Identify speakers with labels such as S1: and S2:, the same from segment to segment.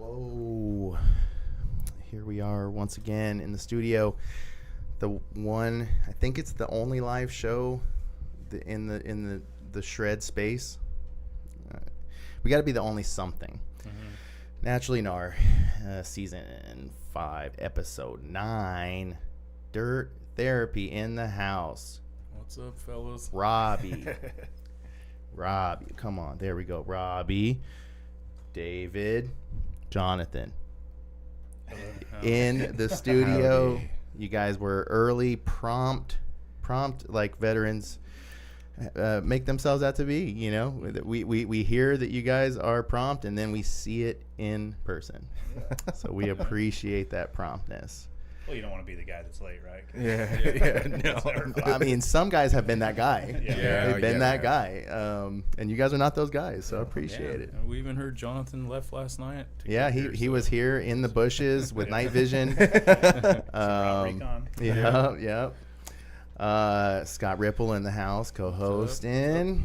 S1: Whoa. Here we are once again in the studio. The one, I think it's the only live show in the shred space. We got to be the only something. Naturally Gnar, season 5, episode 9, Dirt Therapy in the house.
S2: What's up, fellas?
S1: Robbie. Robbie, come on, there we go. Robbie, David, Jonathan. In the studio.
S3: Howdy.
S1: You guys were early, prompt like veterans make themselves out to be. You know, we hear that you guys are prompt, and then we see it in person. So we appreciate that promptness.
S4: Well, you don't want to be the guy that's late, right?
S3: Yeah, no.
S1: I mean, some guys have been that guy.
S4: Yeah.
S1: They've been that guy. And you guys are not those guys, so I appreciate it.
S2: And we even heard Jonathan left last night.
S1: Yeah, he was here in the bushes with night vision.
S4: Recon.
S1: Yeah. Scott Ripple in the house, co-hosting,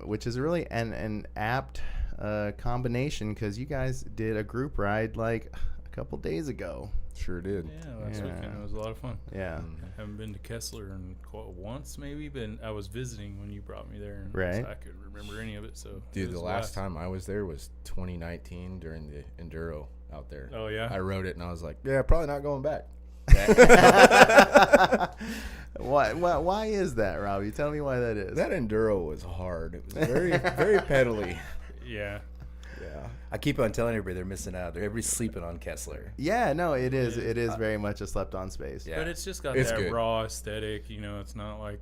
S1: which is really an apt combination because you guys did a group ride like a couple days ago.
S3: Sure did.
S2: Yeah, last weekend. It was a lot of fun.
S1: Yeah.
S2: I haven't been to Kessler in once, maybe, but I was visiting when you brought me there. And
S1: Right.
S2: So I couldn't remember any of it. So
S3: Dude, the last time I was there was 2019 during the Enduro out there.
S2: Oh, yeah?
S3: I rode it and I was like, yeah, probably not going back.
S1: Why is that, Robbie? Tell me why that is.
S3: That Enduro was hard. It was very, very pedally.
S2: Yeah.
S3: Yeah.
S5: I keep on telling everybody they're missing out. Everybody's sleeping on Kessler.
S1: Yeah, no, it is. It is very much a slept-on space.
S5: Yeah.
S2: But it's just got
S3: It's
S2: that
S3: good.
S2: raw aesthetic. You know, it's not like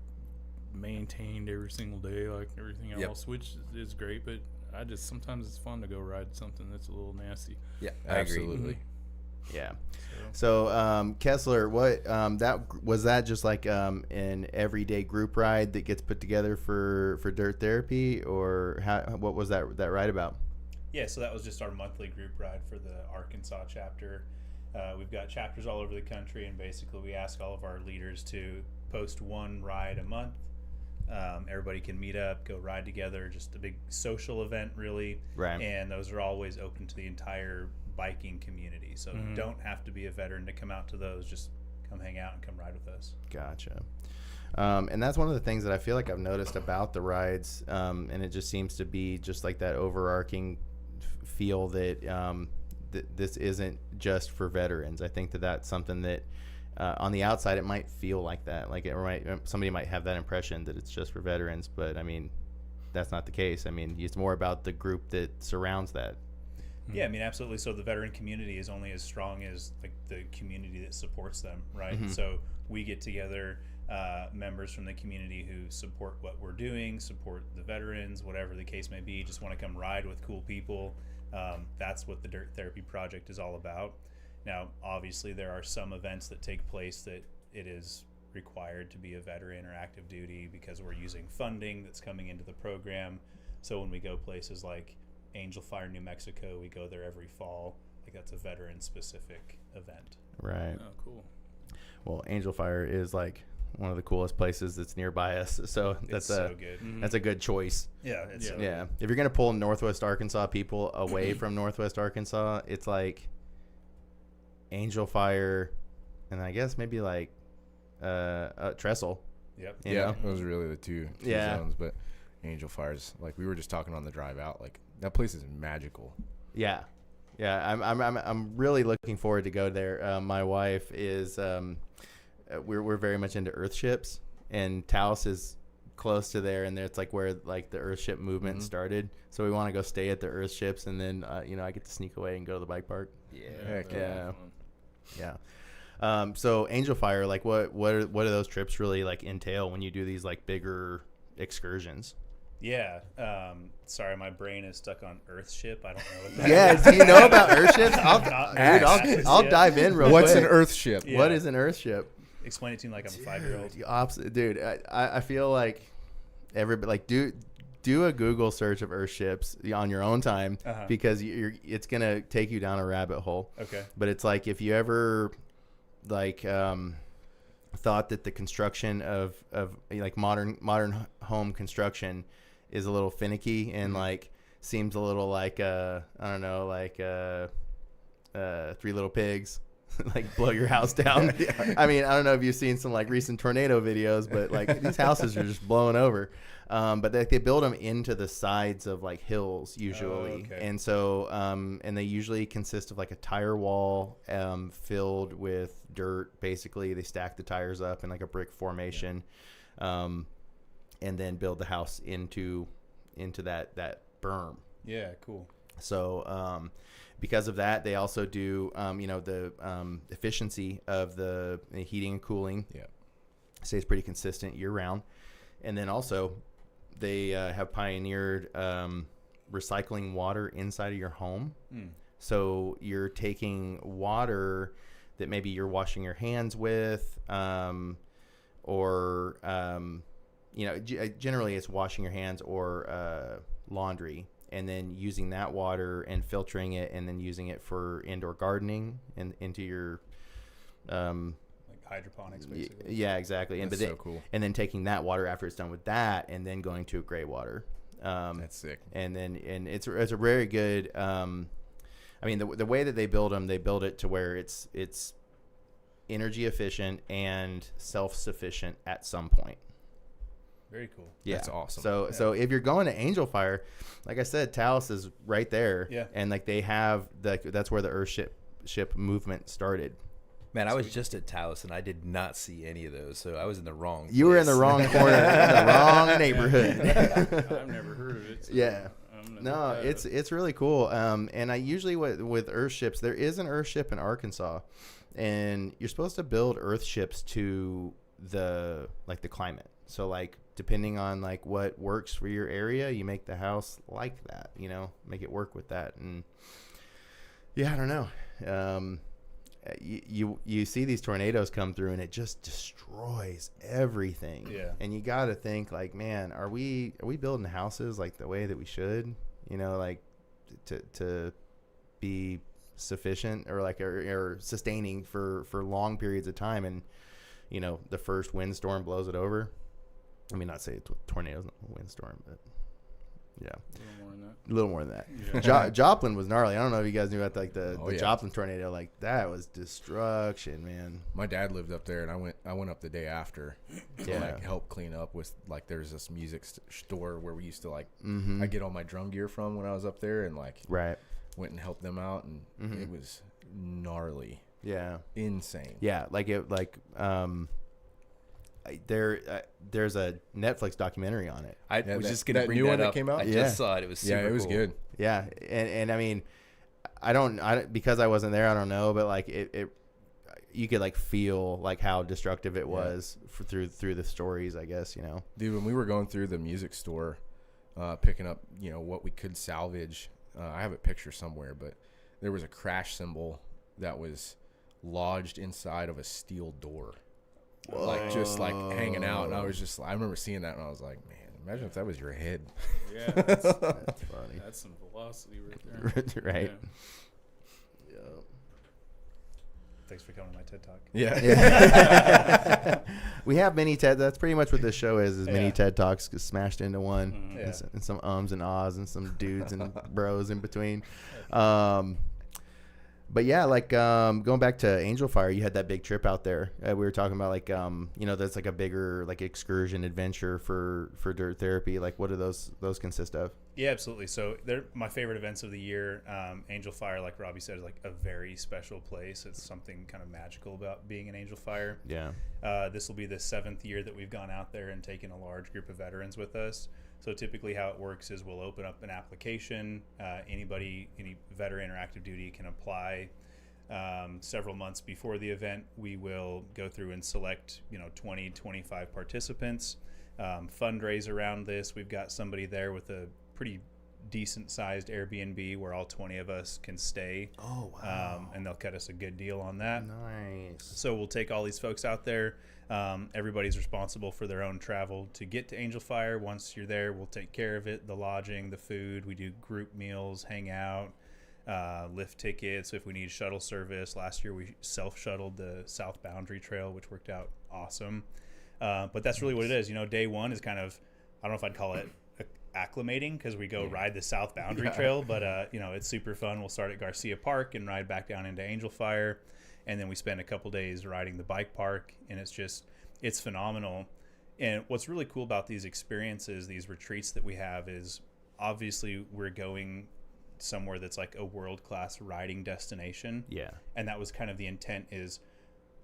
S2: maintained every single day like everything
S5: Yep.
S2: else, which is great. But sometimes it's fun to go ride something that's a little nasty.
S5: Yeah, I agree.
S3: Absolutely.
S1: Yeah. So Kessler, what that just like an everyday group ride that gets put together for Dirt Therapy, or what was that ride about?
S4: Yeah, so that was just our monthly group ride for the Arkansas chapter. We've got chapters all over the country, and basically we ask all of our leaders to post one ride a month. Everybody can meet up, go ride together, just a big social event, really.
S1: Right.
S4: And those are always open to the entire biking community. So you don't have to be a veteran to come out to those. Just come hang out and come ride with us.
S1: Gotcha. And that's one of the things that I feel like I've noticed about the rides, and it just seems to be just like that overarching feel that this isn't just for veterans. I think that that's something that on the outside it might feel like that, like somebody might have that impression that it's just for veterans, but I mean that's not the case. I mean it's more about the group that surrounds that.
S4: Yeah, I mean, absolutely. So the veteran community is only as strong as like the community that supports them, right? So we get together members from the community who support what we're doing, support the veterans, whatever the case may be, just want to come ride with cool people. That's what the Dirt Therapy Project is all about. Now, obviously, there are some events that take place that it is required to be a veteran or active duty because we're using funding that's coming into the program. So when we go places like Angel Fire, New Mexico, we go there every fall. Like that's a veteran-specific event.
S1: Right.
S2: Oh, cool.
S1: Well, Angel Fire is like one of the coolest places that's nearby us, so that's
S4: so good.
S1: That's a good choice.
S4: Yeah, it's so
S1: Yeah,
S4: good.
S1: if you're gonna pull Northwest Arkansas people away from Northwest Arkansas, it's like Angel Fire, and I guess maybe like Trestle.
S4: Yep.
S1: You
S3: Yeah,
S1: know?
S3: those are really the two zones. But Angel Fire's, like we were just talking on the drive out, like that place is magical.
S1: Yeah. I'm really looking forward to go there. My wife is we're very much into Earthships, and Taos is close to there, and it's like where like the Earthship movement started. So we want to go stay at the Earthships, and then I get to sneak away and go to the bike park.
S3: Heck
S1: Yeah. Yeah. So Angel Fire, like what do those trips really like entail when you do these like bigger excursions?
S4: Yeah. Sorry, my brain is stuck on Earthship. I don't know what that
S1: Yeah,
S4: is.
S1: do you know about Earthships? I'll
S4: Yeah.
S1: dive in real
S3: What's
S1: quick.
S3: an Earth ship?
S4: Yeah.
S1: What is an Earthship?
S4: Explain it to me like I'm a 5-year-old.
S1: Opposite, dude. I feel like everybody like do a Google search of Earthships on your own time because it's gonna take you down a rabbit hole.
S4: Okay.
S1: But it's like if you ever like thought that the construction of like modern home construction is a little finicky and like seems a little like I don't know, like Three Little Pigs. Like blow your house down.
S3: Yeah.
S1: I mean, I don't know if you've seen some like recent tornado videos, but like these houses are just blowing over. But they build them into the sides of like hills usually.
S4: Oh, okay.
S1: And so and they usually consist of like a tire wall filled with dirt. Basically, they stack the tires up in like a brick formation, and then build the house into that berm.
S4: Yeah, cool.
S1: So because of that, they also do, the efficiency of the heating and cooling.
S3: Yeah.
S1: Stays pretty consistent year round. And then also they have pioneered recycling water inside of your home. So you're taking water that maybe you're washing your hands with, or generally it's washing your hands or laundry. And then using that water and filtering it, and then using it for indoor gardening and into your,
S4: Like hydroponics, basically.
S1: yeah, exactly.
S3: That's so cool.
S1: And then taking that water after it's done with that, and then going to a gray water.
S3: That's sick.
S1: And it's a very good. I mean, the way that they build it to where it's energy efficient and self-sufficient at some point.
S4: Very cool.
S1: Yeah,
S3: That's awesome.
S1: So if you're going to Angel Fire, like I said, Taos is right there.
S4: Yeah.
S1: And like they have that's where the Earthship movement started.
S5: Man, I was just at Taos and I did not see any of those, so I was in the wrong.
S1: You were in the
S5: place.
S1: wrong corner, in the wrong neighborhood.
S2: I've never heard of it. So
S1: Yeah.
S2: I'm gonna
S1: No,
S2: look that up.
S1: it's really cool. And I usually with Earthships, there is an Earthship in Arkansas, and you're supposed to build Earthships to the climate. So like depending on like what works for your area, you make the house like that, make it work with that. And yeah, I don't know. You see these tornadoes come through and it just destroys everything.
S4: Yeah.
S1: And you got to think like, man, are we building houses like the way that we should, like to be sufficient or like or sustaining for long periods of time, and the first windstorm blows it over. I mean, not say it's tornadoes, not a windstorm, but yeah, a little more than that.
S2: Yeah.
S1: Joplin was gnarly. I don't know if you guys knew about like the
S3: Oh, yeah.
S1: Joplin tornado. Like that was destruction, man.
S3: My dad lived up there, and I went up the day after to
S1: Yeah.
S3: like help clean up with like there's this music store where we used to like
S1: Mm-hmm.
S3: I get all my drum gear from when I was up there, and like
S1: Right.
S3: went and helped them out, and
S1: Mhm.
S3: it was gnarly,
S1: Yeah.
S3: insane.
S1: Yeah. There's a Netflix documentary on it.
S5: I
S3: Yeah,
S5: was
S3: that-
S5: just gonna
S3: that
S5: bring
S3: new
S5: that
S3: one that
S5: up.
S3: came out?
S5: I
S1: Yeah.
S5: just saw it. It was super
S3: Yeah, it was
S5: cool.
S3: good.
S1: Yeah. And I mean, I don't because I wasn't there, I don't know, but like it you could like feel like how destructive it was through the stories, I guess,
S3: Dude, when we were going through the music store, picking up, what we could salvage, I have a picture somewhere, but there was a crash symbol that was lodged inside of a steel door, like just like hanging out. And I remember seeing that, and I was like, man, imagine if that was your head.
S2: Yeah, that's
S1: That's funny.
S2: that's some velocity right there.
S1: Right.
S2: Yeah.
S4: Thanks for coming to my TED Talk.
S3: Yeah.
S1: Yeah. We have mini TED. That's pretty much what this show is mini
S4: Yeah.
S1: TED Talks smashed into one.
S2: Mhm.
S4: Yeah.
S1: And some ums and ahs and some dudes and bros in between. But yeah, like going back to Angel Fire, you had that big trip out there. We were talking about like that's like a bigger like excursion adventure for dirt therapy. Like what do those consist of?
S4: Yeah, absolutely. So they're my favorite events of the year. Angel Fire, like Robbie said, is like a very special place. It's something kind of magical about being an Angel Fire.
S1: Yeah.
S4: This will be the 7th year that we've gone out there and taken a large group of veterans with us. So typically how it works is we'll open up an application. Any veteran or active duty can apply. Several months before the event, we will go through and select 20, 25 participants, fundraise around this. We've got somebody there with a pretty decent sized Airbnb where all 20 of us can stay.
S1: Oh wow.
S4: And they'll cut us a good deal on that.
S1: Nice.
S4: So we'll take all these folks out there. Everybody's responsible for their own travel to get to Angel Fire. Once you're there, we'll take care of it, the lodging, the food. We do group meals, hang out, lift tickets if we need shuttle service. Last year we self-shuttled the South Boundary Trail, which worked out awesome. But that's really what it is. Day one is kind of, I don't know if I'd call it acclimating because we go ride the South Boundary Trail, but you know, it's super fun. We'll start at Garcia Park and ride back down into Angel Fire, and then we spend a couple days riding the bike park, and it's phenomenal. And what's really cool about these experiences, these retreats that we have, is obviously we're going somewhere that's like a world-class riding destination.
S1: Yeah.
S4: And that was kind of the intent, is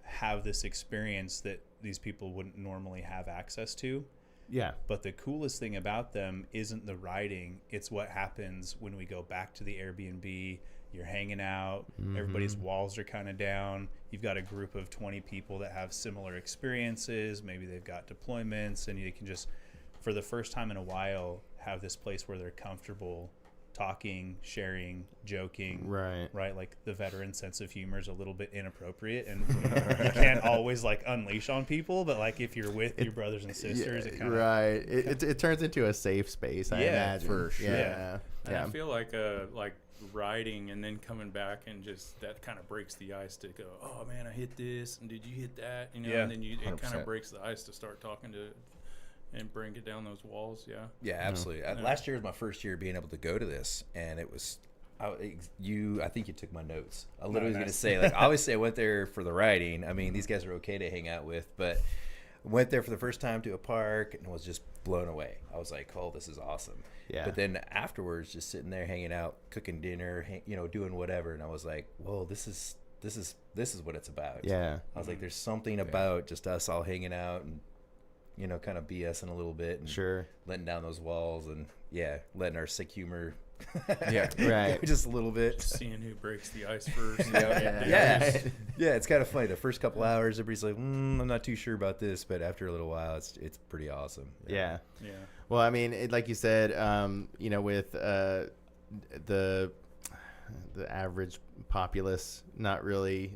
S4: have this experience that these people wouldn't normally have access to.
S1: Yeah.
S4: But the coolest thing about them isn't the riding. It's what happens when we go back to the Airbnb. You're hanging out. Everybody's walls are kind of down. You've got a group of 20 people that have similar experiences. Maybe they've got deployments, and you can just, for the first time in a while, have this place where they're comfortable talking, sharing, joking.
S1: Right.
S4: Like the veteran sense of humor is a little bit inappropriate, and you can't always like unleash on people, but like if you're with your brothers and sisters, it kind of,
S1: right. It turns into a safe space, I imagine.
S3: For sure.
S1: Yeah.
S2: And I feel like riding and then coming back, and just that kind of breaks the ice to go, oh man, I hit this, and did you hit that? You know, and then it kind
S3: 100%.
S2: of breaks the ice to start talking to and bring it down those walls. Yeah.
S5: Yeah, absolutely. Last year was my first year being able to go to this, and it was I think you took my notes. I literally was going to say, like, obviously I went there for the riding. I mean, these guys are okay to hang out with, but went there for the first time to a park and was just blown away. I was like, oh, this is awesome.
S1: Yeah.
S5: But then afterwards, just sitting there hanging out, cooking dinner, doing whatever, and I was like, whoa, this is what it's about.
S1: Yeah.
S5: I was like, there's something about just us all hanging out and kind of BSing a little bit and
S1: Sure.
S5: letting down those walls and letting our sick humor
S1: Right.
S5: go just a little bit.
S2: Seeing who breaks the ice first.
S5: Yeah, it's kind of funny. The first couple hours, everybody's like, I'm not too sure about this, but after a little while, it's pretty awesome.
S1: Yeah.
S2: Yeah.
S1: Well, I mean, like you said, with the average populace, not really.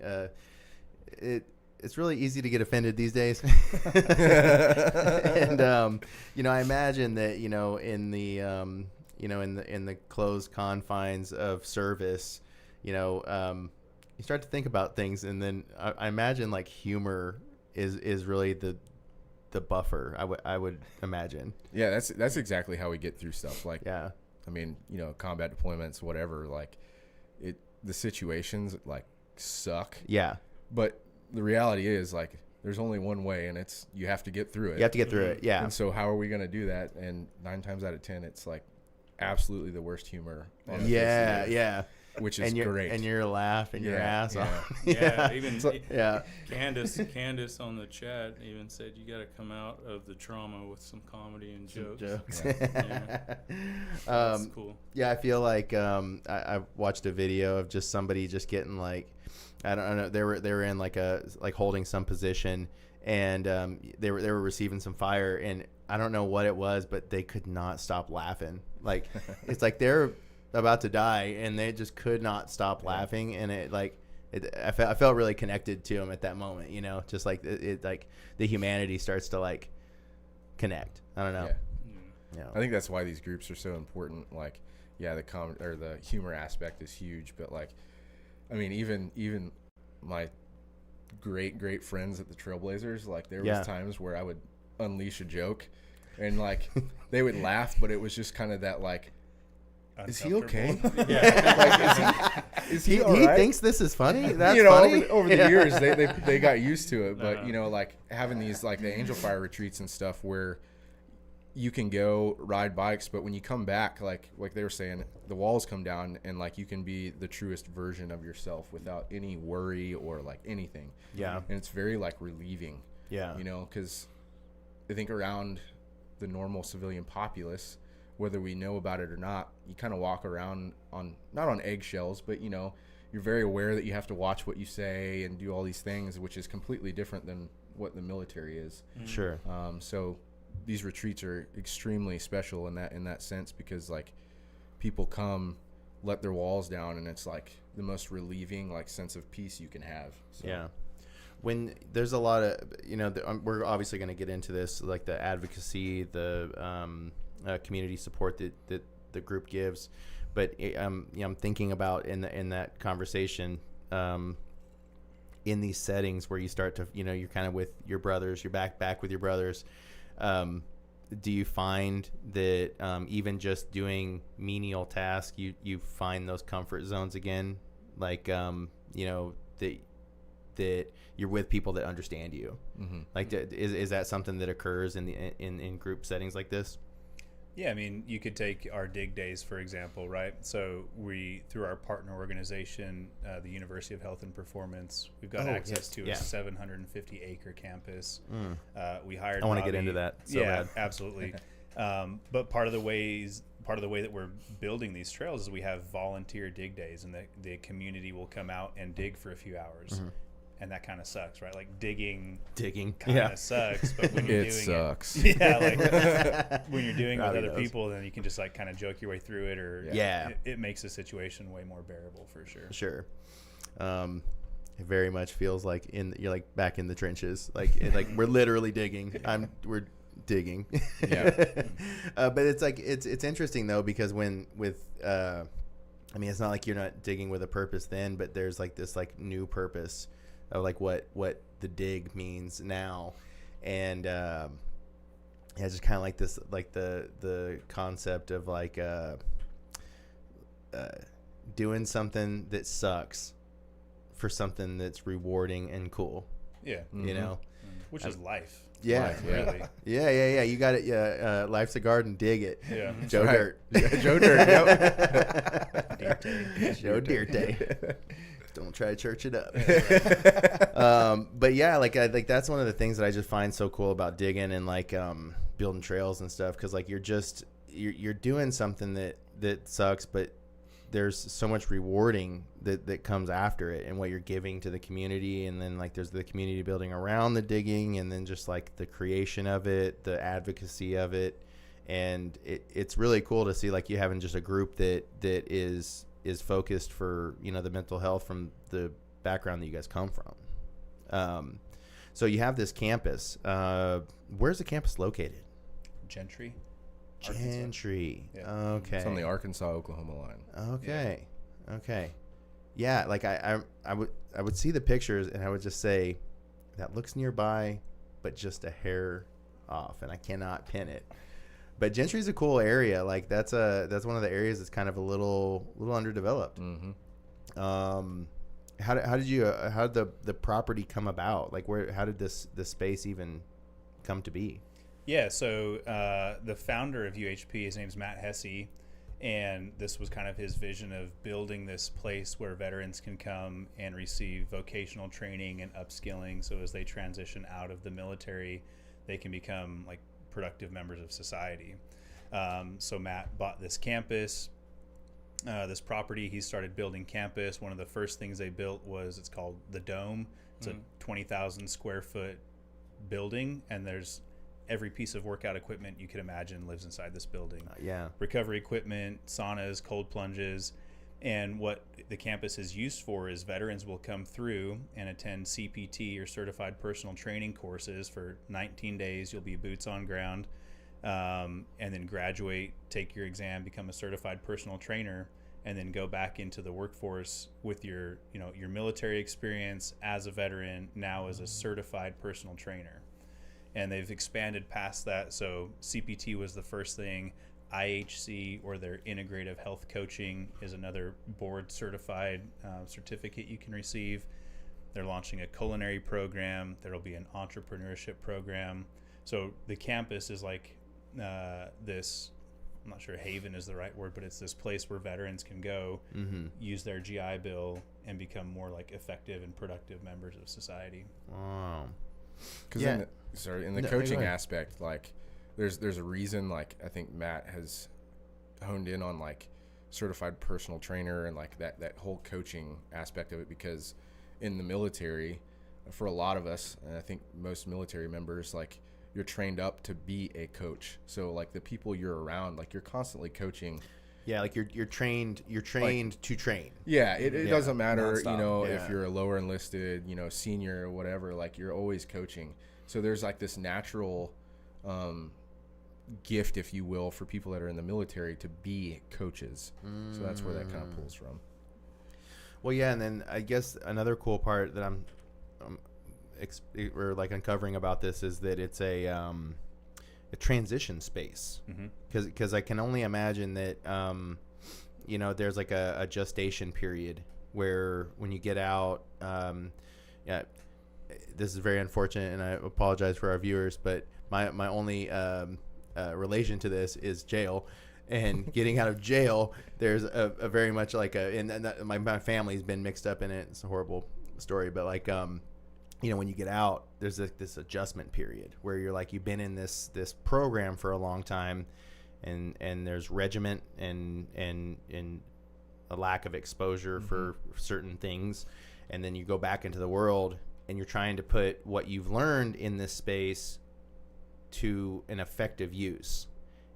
S1: It's really easy to get offended these days. And I imagine that in the closed confines of service, you start to think about things, and then I imagine like humor is really the buffer. I would imagine.
S3: Yeah, that's exactly how we get through stuff. Like,
S1: Yeah.
S3: I mean, combat deployments, whatever. Like, the situations like suck.
S1: Yeah.
S3: But the reality is, like, there's only one way, and it's you have to get through it.
S1: You have to get through it. Yeah.
S3: And so how are we going to do that? And 9 times out of 10, it's like absolutely the worst humor on the face of the earth,
S1: Yeah.
S3: which is
S1: great. And you're laughing your ass off.
S2: Yeah. Even
S1: Yeah.
S2: Candace on the chat even said you got to come out of the trauma with some comedy and jokes. Yeah. That's cool.
S1: Yeah, I feel like I watched a video of just somebody just getting like, I don't know, they were in like holding some position, and they were receiving some fire, and I don't know what it was, but they could not stop laughing. Like it's like they're about to die, and they just could not stop laughing, and I felt really connected to them at that moment. Just like it like the humanity starts to like connect. I don't know.
S3: Yeah. I think that's why these groups are so important. Like, the humor aspect is huge, but like, I mean, even my great friends at the Trailblazers, like there was times where I would unleash a joke, and like they would laugh, but it was just kind of that like, is he okay?
S2: Yeah.
S3: Like, is he
S1: He
S3: all right?
S1: thinks this is funny. That's funny.
S3: Over the years they got used to it, but like having these like the Angel Fire retreats and stuff where you can go ride bikes, but when you come back, like they were saying, the walls come down, and like you can be the truest version of yourself without any worry or like anything.
S1: Yeah.
S3: And it's very like relieving.
S1: Yeah.
S3: Because I think around the normal civilian populace, whether we know about it or not, you kind of walk around not on eggshells, but you're very aware that you have to watch what you say and do all these things, which is completely different than what the military is.
S1: Sure.
S3: So these retreats are extremely special in that sense, because like people come, let their walls down, and it's like the most relieving like sense of peace you can have. So.
S1: Yeah. When there's a lot of, we're obviously going to get into this, like the advocacy, the community support that the group gives, but I'm thinking about in that conversation, in these settings where you start to, you're kind of with your brothers, you're back with your brothers. do you find that even just doing menial tasks, you find those comfort zones again? Like, you know, that you're with people that understand you. Mm-hmm. Like, is that something that occurs in group settings like this?
S4: Yeah, I mean, you could take our dig days, for example, right? So we, through our partner organization, the University of Health and Performance, we've got access to a 750-acre campus. We hired
S1: I want to
S4: Robbie.
S1: get into that so bad.
S4: Absolutely. But part of the way that we're building these trails is we have volunteer dig days, and the community will come out and dig for a few hours. Mm-hmm. And that kind of sucks, right? Like digging kind of sucks, but when you're doing
S3: sucks.
S4: it, like when you're doing it with other people, then you can just like kind of joke your way through it, or it makes the situation way more bearable for sure.
S1: Sure. It very much feels like you're like back in the trenches, like we're literally digging. We're digging. But it's like it's interesting though, because I mean, it's not like you're not digging with a purpose then, but there's like this like new purpose of like what the dig means now. And it's just kind of like this, like the concept of like doing something that sucks for something that's rewarding and cool.
S4: Yeah.
S1: You know,
S4: which is life.
S1: Yeah,
S4: life, really.
S1: Yeah. You got it. Yeah, life's a garden. Dig it.
S4: Yeah,
S1: Joe Dirt.
S3: Joe Dirt. Yep.
S1: Joe Dirt. Don't try to church it up. But yeah, like that's one of the things that I just find so cool about digging and like building trails and stuff, because like you're doing something that sucks, but there's so much rewarding that comes after it, and what you're giving to the community, and then like there's the community building around the digging, and then just like the creation of it, the advocacy of it, and it's really cool to see like you having just a group that is focused for, you know, the mental health from the background that you guys come from. So you have this campus. Where's the campus located?
S4: Gentry.
S1: Yeah. Okay.
S3: It's on the Arkansas-Oklahoma line.
S1: Okay. Yeah, like I would see the pictures and I would just say that looks nearby, but just a hair off, and I cannot pin it. But Gentry's a cool area. Like that's one of the areas that's kind of a little underdeveloped. Mm-hmm. How did the property come about? Like how did this space even come to be?
S4: Yeah, so the founder of UHP, his name's Matt Hesse, and this was kind of his vision of building this place where veterans can come and receive vocational training and upskilling, so as they transition out of the military, they can become like productive members of society. So Matt bought this campus, this property. He started building campus. One of the first things they built it's called the Dome. It's a 20,000 square foot building, and there's every piece of workout equipment you could imagine lives inside this building. Recovery equipment, saunas, cold plunges. And what the campus is used for is veterans will come through and attend CPT, or certified personal training courses, for 19 days. You'll be boots on ground, and then graduate, take your exam, become a certified personal trainer, and then go back into the workforce with your military experience as a veteran, now as a certified personal trainer. And they've expanded past that. So CPT was the first thing. IHC, or their integrative health coaching, is another board certified certificate you can receive. They're launching a culinary program. There'll be an entrepreneurship program. So the campus is like this, I'm not sure haven is the right word, but it's this place where veterans can go, use their GI Bill, and become more like effective and productive members of society.
S1: Wow.
S3: Because in the coaching aspect, like there's a reason, like I think Matt has honed in on like certified personal trainer and like that whole coaching aspect of it, because in the military, for a lot of us, and I think most military members, like you're trained up to be a coach. So like the people you're around, like you're constantly coaching.
S1: Yeah, like you're trained like, to train.
S3: Yeah, it doesn't matter, if you're a lower enlisted, senior or whatever, like you're always coaching. So there's like this natural gift, if you will, for people that are in the military to be coaches. So that's where that kind of pulls from.
S1: Well, yeah, and then I guess another cool part that I'm uncovering about this is that it's a transition space, because I can only imagine that you know, there's like a gestation period where when you get out, yeah, this is very unfortunate, and I apologize for our viewers, but my only relation to this is jail. And getting out of jail, there's a very much like my family's been mixed up in it. It's a horrible story, but like you know, when you get out, there's this adjustment period where you're like, you've been in this program for a long time, and there's regiment and a lack of exposure for certain things, and then you go back into the world and you're trying to put what you've learned in this space to an effective use.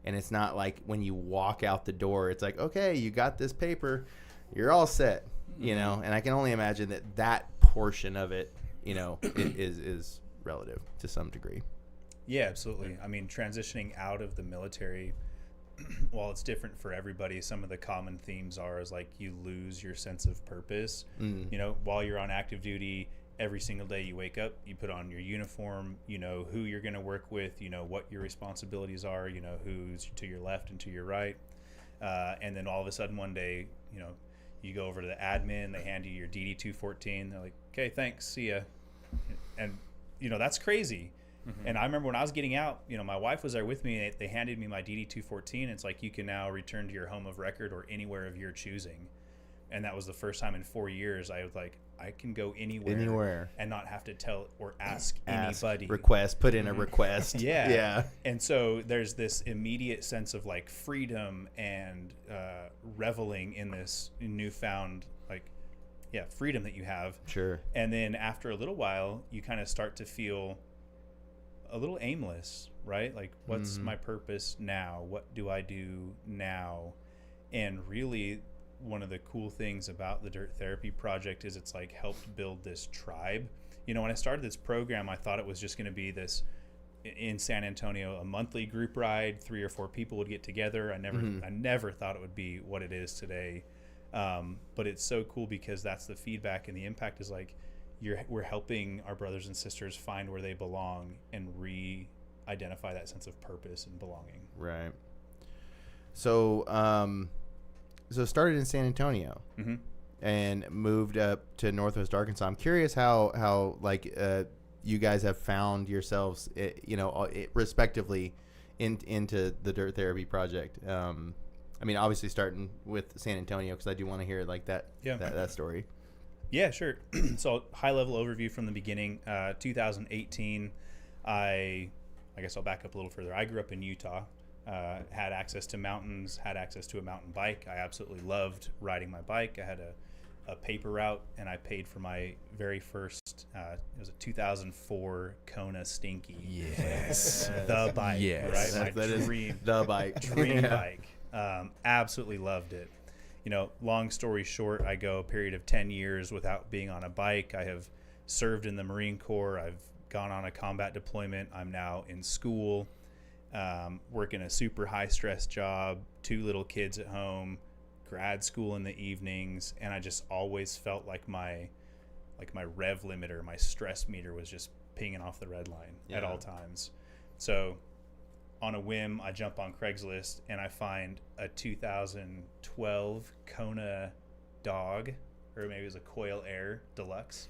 S1: And it's not like when you walk out the door, it's like, okay, you got this paper, you're all set, you know. And I can only imagine that portion of it, you know, is relative to some degree.
S4: Yeah, absolutely. I mean, transitioning out of the military, while it's different for everybody, some of the common themes is like you lose your sense of purpose. You know, while you're on active duty, every single day you wake up, you put on your uniform, you know who you're going to work with, you know what your responsibilities are, you know who's to your left and to your right. And then all of a sudden one day, you know, you go over to the admin, they hand you your DD-214. They're like, okay, thanks, see ya. And, you know, that's crazy. And I remember when I was getting out, you know, my wife was there with me, and they handed me my DD-214. It's like, you can now return to your home of record or anywhere of your choosing. And that was the first time in 4 years I was like, I can go anywhere and not have to tell or ask anybody.
S1: Put in a request.
S4: Yeah. And so there's this immediate sense of like freedom and reveling in this newfound freedom that you have.
S1: Sure.
S4: And then after a little while, you kind of start to feel a little aimless, right? Like, what's my purpose now? What do I do now? And really, one of the cool things about the Dirt Therapy Project is it's like helped build this tribe. You know, when I started this program, I thought it was just going to be this in San Antonio, a monthly group ride, 3 or 4 people would get together. I never thought it would be what it is today. But it's so cool because that's the feedback, and the impact is like, we're helping our brothers and sisters find where they belong and re-identify that sense of purpose and belonging.
S1: Right. So, so started in San Antonio and moved up to Northwest Arkansas. I'm curious how you guys have found yourselves, you know, respectively into the Dirt Therapy Project. I mean, obviously starting with San Antonio, because I do want to hear like that story.
S4: Yeah, sure. So high level overview from the beginning. 2018, I guess I'll back up a little further. I grew up in Utah. Had access to mountains, had access to a mountain bike. I absolutely loved riding my bike. I had a paper route, and I paid for my very first, it was a 2004 Kona Stinky.
S1: Yes.
S4: The bike,
S1: yes.
S4: Right?
S1: That
S4: dream,
S1: is the bike.
S4: Dream bike. Absolutely loved it. You know, long story short, I go a period of 10 years without being on a bike. I have served in the Marine Corps. I've gone on a combat deployment. I'm now in school. Working a super high stress job, 2 little kids at home, grad school in the evenings, and I just always felt like my rev limiter, my stress meter was just pinging off the red line at all times. So on a whim, I jump on Craigslist and I find a 2012 Kona Dog, or maybe it was a Coil Air Deluxe.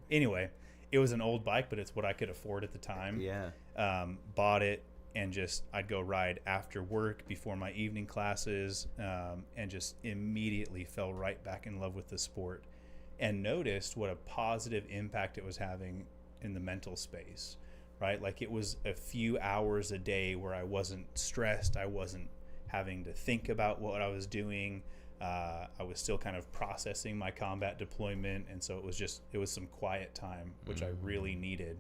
S4: Anyway, it was an old bike, but it's what I could afford at the time. Bought it. And just, I'd go ride after work before my evening classes, and just immediately fell right back in love with the sport, and noticed what a positive impact it was having in the mental space, right? Like, it was a few hours a day where I wasn't stressed. I wasn't having to think about what I was doing. I was still kind of processing my combat deployment. And so it was some quiet time, which I really needed.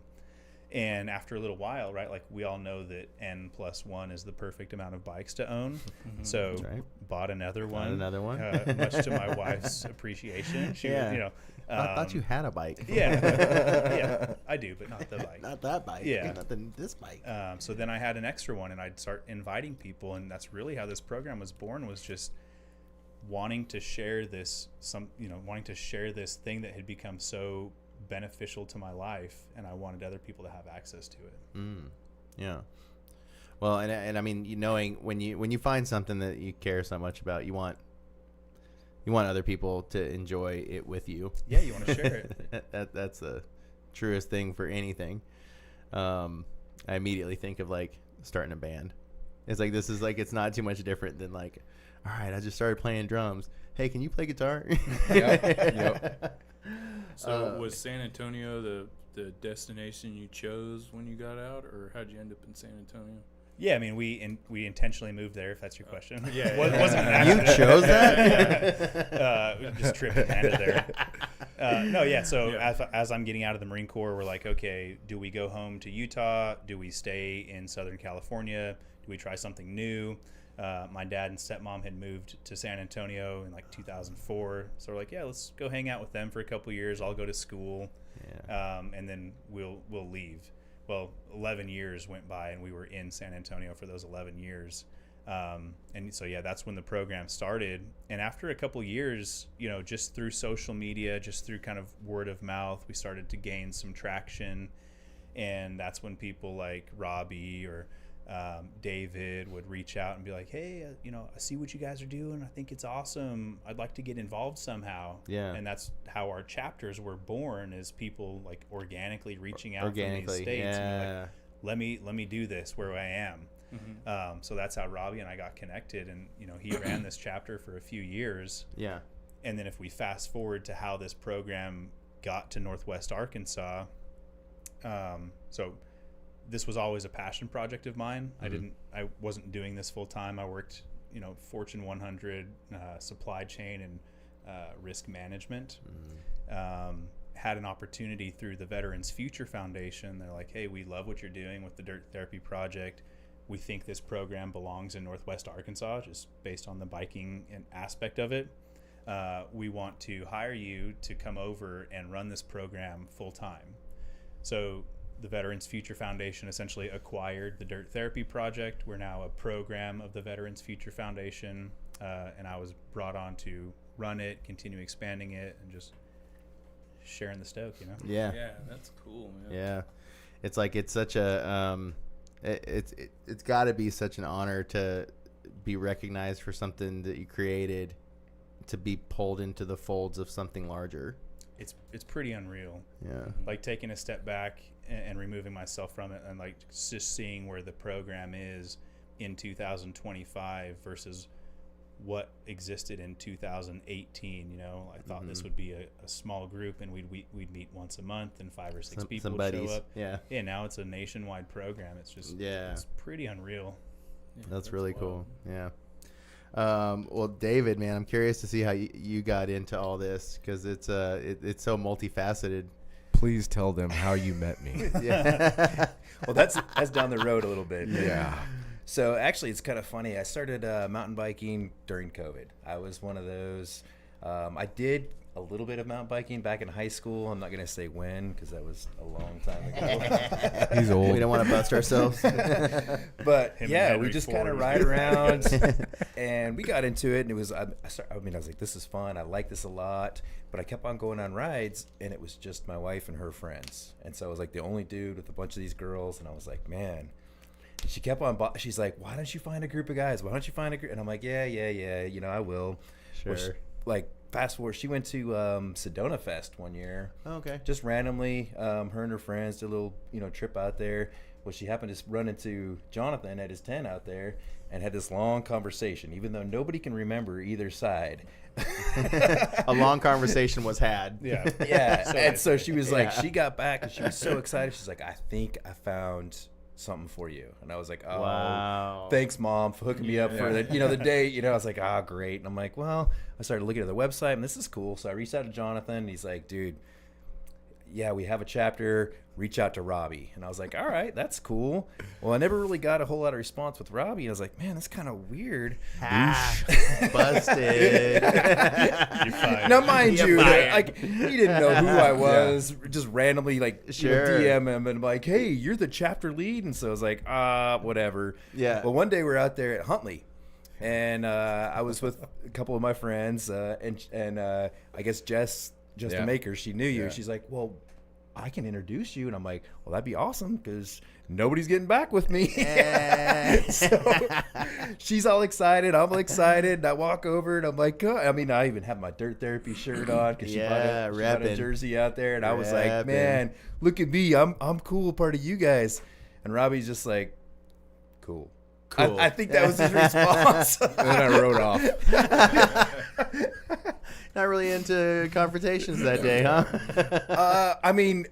S4: And after a little while, right, like we all know that N+1 is the perfect amount of bikes to own. So bought another one. Much to my wife's appreciation. She was, you know,
S1: I thought you had a bike.
S4: Yeah, I do, but not the bike.
S1: Not that bike.
S4: Yeah.
S1: Not this bike.
S4: So then I had an extra one, and I'd start inviting people, and that's really how this program was born, was just wanting to share this, wanting to share this thing that had become so beneficial to my life, and I wanted other people to have access to it.
S1: Yeah. Well, and I mean, knowing when you find something that you care so much about, you want other people to enjoy it with you.
S4: Yeah, you want to share it.
S1: That's the truest thing for anything. I immediately think of like starting a band. It's like, this is like, it's not too much different than like, all right, I just started playing drums. Hey, can you play guitar?
S3: Yep.
S2: So was San Antonio the destination you chose when you got out, or how'd you end up in San Antonio?
S4: Yeah, I mean, we intentionally moved there, if that's your question.
S2: Yeah,
S4: It wasn't an
S1: You
S4: accident.
S1: chose that?
S4: We just tripped and landed there. No, yeah. So as I'm getting out of the Marine Corps, we're like, okay, do we go home to Utah? Do we stay in Southern California? Do we try something new? My dad and stepmom had moved to San Antonio in like 2004, so we're like, yeah, let's go hang out with them for a couple years. I'll go to school, and then we'll leave. Well, 11 years went by, and we were in San Antonio for those 11 years. And so, yeah, that's when the program started. And after a couple years, just through social media, just through kind of word of mouth, we started to gain some traction. And that's when people like Robbie or David would reach out and be like, hey, I see what you guys are doing. I think it's awesome. I'd like to get involved somehow.
S1: Yeah.
S4: And that's how our chapters were born, is people like organically reaching out from these states and be like, let me do this where I am. Mm-hmm. So that's how Robbie and I got connected. And, he ran this chapter for a few years.
S1: Yeah.
S4: And then if we fast forward to how this program got to Northwest Arkansas, so this was always a passion project of mine. Mm-hmm. I wasn't doing this full time. I worked, Fortune 100 supply chain and risk management. Mm-hmm. Had an opportunity through the Veterans Future Foundation. They're like, hey, we love what you're doing with the Dirt Therapy Project. We think this program belongs in Northwest Arkansas, just based on the biking and aspect of it. We want to hire you to come over and run this program full time. So the Veterans Future Foundation essentially acquired the Dirt Therapy Project. We're now a program of the Veterans Future Foundation, and I was brought on to run it, continue expanding it, and just sharing the stoke,
S1: Yeah.
S2: Yeah, that's cool, man.
S1: Yeah. It's like, it's such a it's got to be such an honor to be recognized for something that you created, to be pulled into the folds of something larger.
S4: It's pretty unreal.
S1: Yeah.
S4: Like taking a step back and removing myself from it, and like just seeing where the program is in 2025 versus what existed in 2018. I thought mm-hmm. this would be a small group, and we'd meet once a month, and 5 or 6 people would show up. Yeah. Now it's a nationwide program. It's just it's pretty unreal.
S1: Yeah, that's really cool. Yeah. Well, David, man, I'm curious to see how you got into all this, because it's so multifaceted.
S3: Please tell them how you met me.
S5: Yeah. Well, that's down the road a little bit.
S3: Yeah.
S5: So actually, it's kind of funny. I started mountain biking during COVID. I was one of those. I did a little bit of mountain biking back in high school. I'm not going to say when, because that was a long time ago.
S3: He's old.
S1: We don't want to bust ourselves.
S5: But yeah, we just kind of ride around, and we got into it. And it was, I was like, this is fun. I like this a lot. But I kept on going on rides, and it was just my wife and her friends. And so I was like the only dude with a bunch of these girls, and I was like, man. And she kept on. She's like, why don't you find a group of guys? Why don't you find a group? And I'm like, yeah. I will.
S1: Sure.
S5: Like, fast forward, she went to Sedona Fest one year.
S1: Oh, okay.
S5: Just randomly, her and her friends did a little, trip out there. Well, she happened to run into Jonathan at his tent out there and had this long conversation, even though nobody can remember either side.
S1: A long conversation was had.
S4: Yeah.
S5: Yeah. So she was like, she got back and she was so excited. She's like, I think I found something for you. And I was like, oh,
S1: wow.
S5: Thanks, Mom, for hooking me up for the date. I was like, oh, great. And I'm like, well, I started looking at the website, and this is cool. So I reached out to Jonathan, and he's like, dude, yeah, we have a chapter. Reach out to Robbie. And I was like, all right, that's cool. Well, I never really got a whole lot of response with Robbie. And I was like, man, that's kind of weird.
S1: Busted.
S5: Now, mind you, like, he didn't know who I was. Yeah. Just randomly, like, DM him and like, hey, you're the chapter lead. And so I was like, whatever.
S1: Yeah.
S5: Well, one day we're out there at Huntley. And I was with a couple of my friends. And I guess Jess the maker, she knew you. Yeah. She's like, well, I can introduce you. And I'm like, well, that'd be awesome because nobody's getting back with me. So she's all excited. I'm excited. And I walk over and I'm like, oh. I mean, I even have my Dirt Therapy shirt on because she bought a jersey out there. And I was like, man, look at me. I'm cool, part of you guys. And Robbie's just like, cool. I think that was his response.
S3: And then I rode off.
S1: Not really into confrontations that day, huh?
S5: I mean,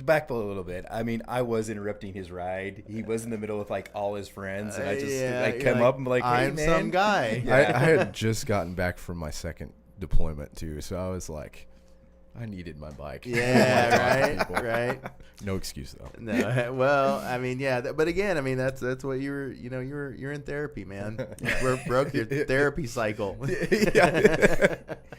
S5: back a little bit. I mean, I was interrupting his ride. He was in the middle with like all his friends, and I just come up and be like, hey,
S1: I'm
S5: man.
S1: some guy.
S3: I had just gotten back from my second deployment too, so I was like, I needed my bike.
S1: Yeah, right.
S3: No excuse though.
S1: No, well, I mean, yeah, but again, I mean, that's what you're in therapy, man. You broke your therapy cycle.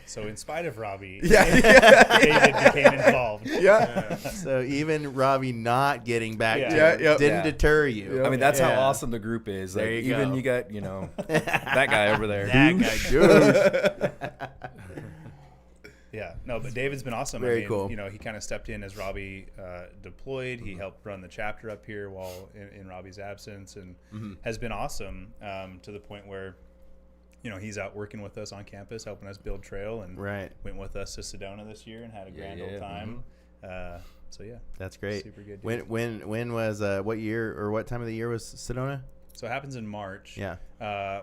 S4: So in spite of Robbie,
S5: David
S4: became involved.
S5: Yeah.
S1: So even Robbie not getting back to
S5: Yeah.
S1: didn't deter you.
S5: I mean, that's how awesome the group is. Like,
S1: There you
S5: even
S1: go.
S5: you got, that guy over there.
S1: That guy,
S4: Yeah, no, but David's been awesome.
S1: Very cool.
S4: He kind of stepped in as Robbie deployed. He helped run the chapter up here while in Robbie's absence, and has been awesome to the point where, he's out working with us on campus, helping us build trail, and went with us to Sedona this year and had a grand old time. So yeah,
S1: that's great.
S4: Super good.
S1: When was what year or what time of the year was Sedona?
S4: So it happens in March.
S1: Yeah.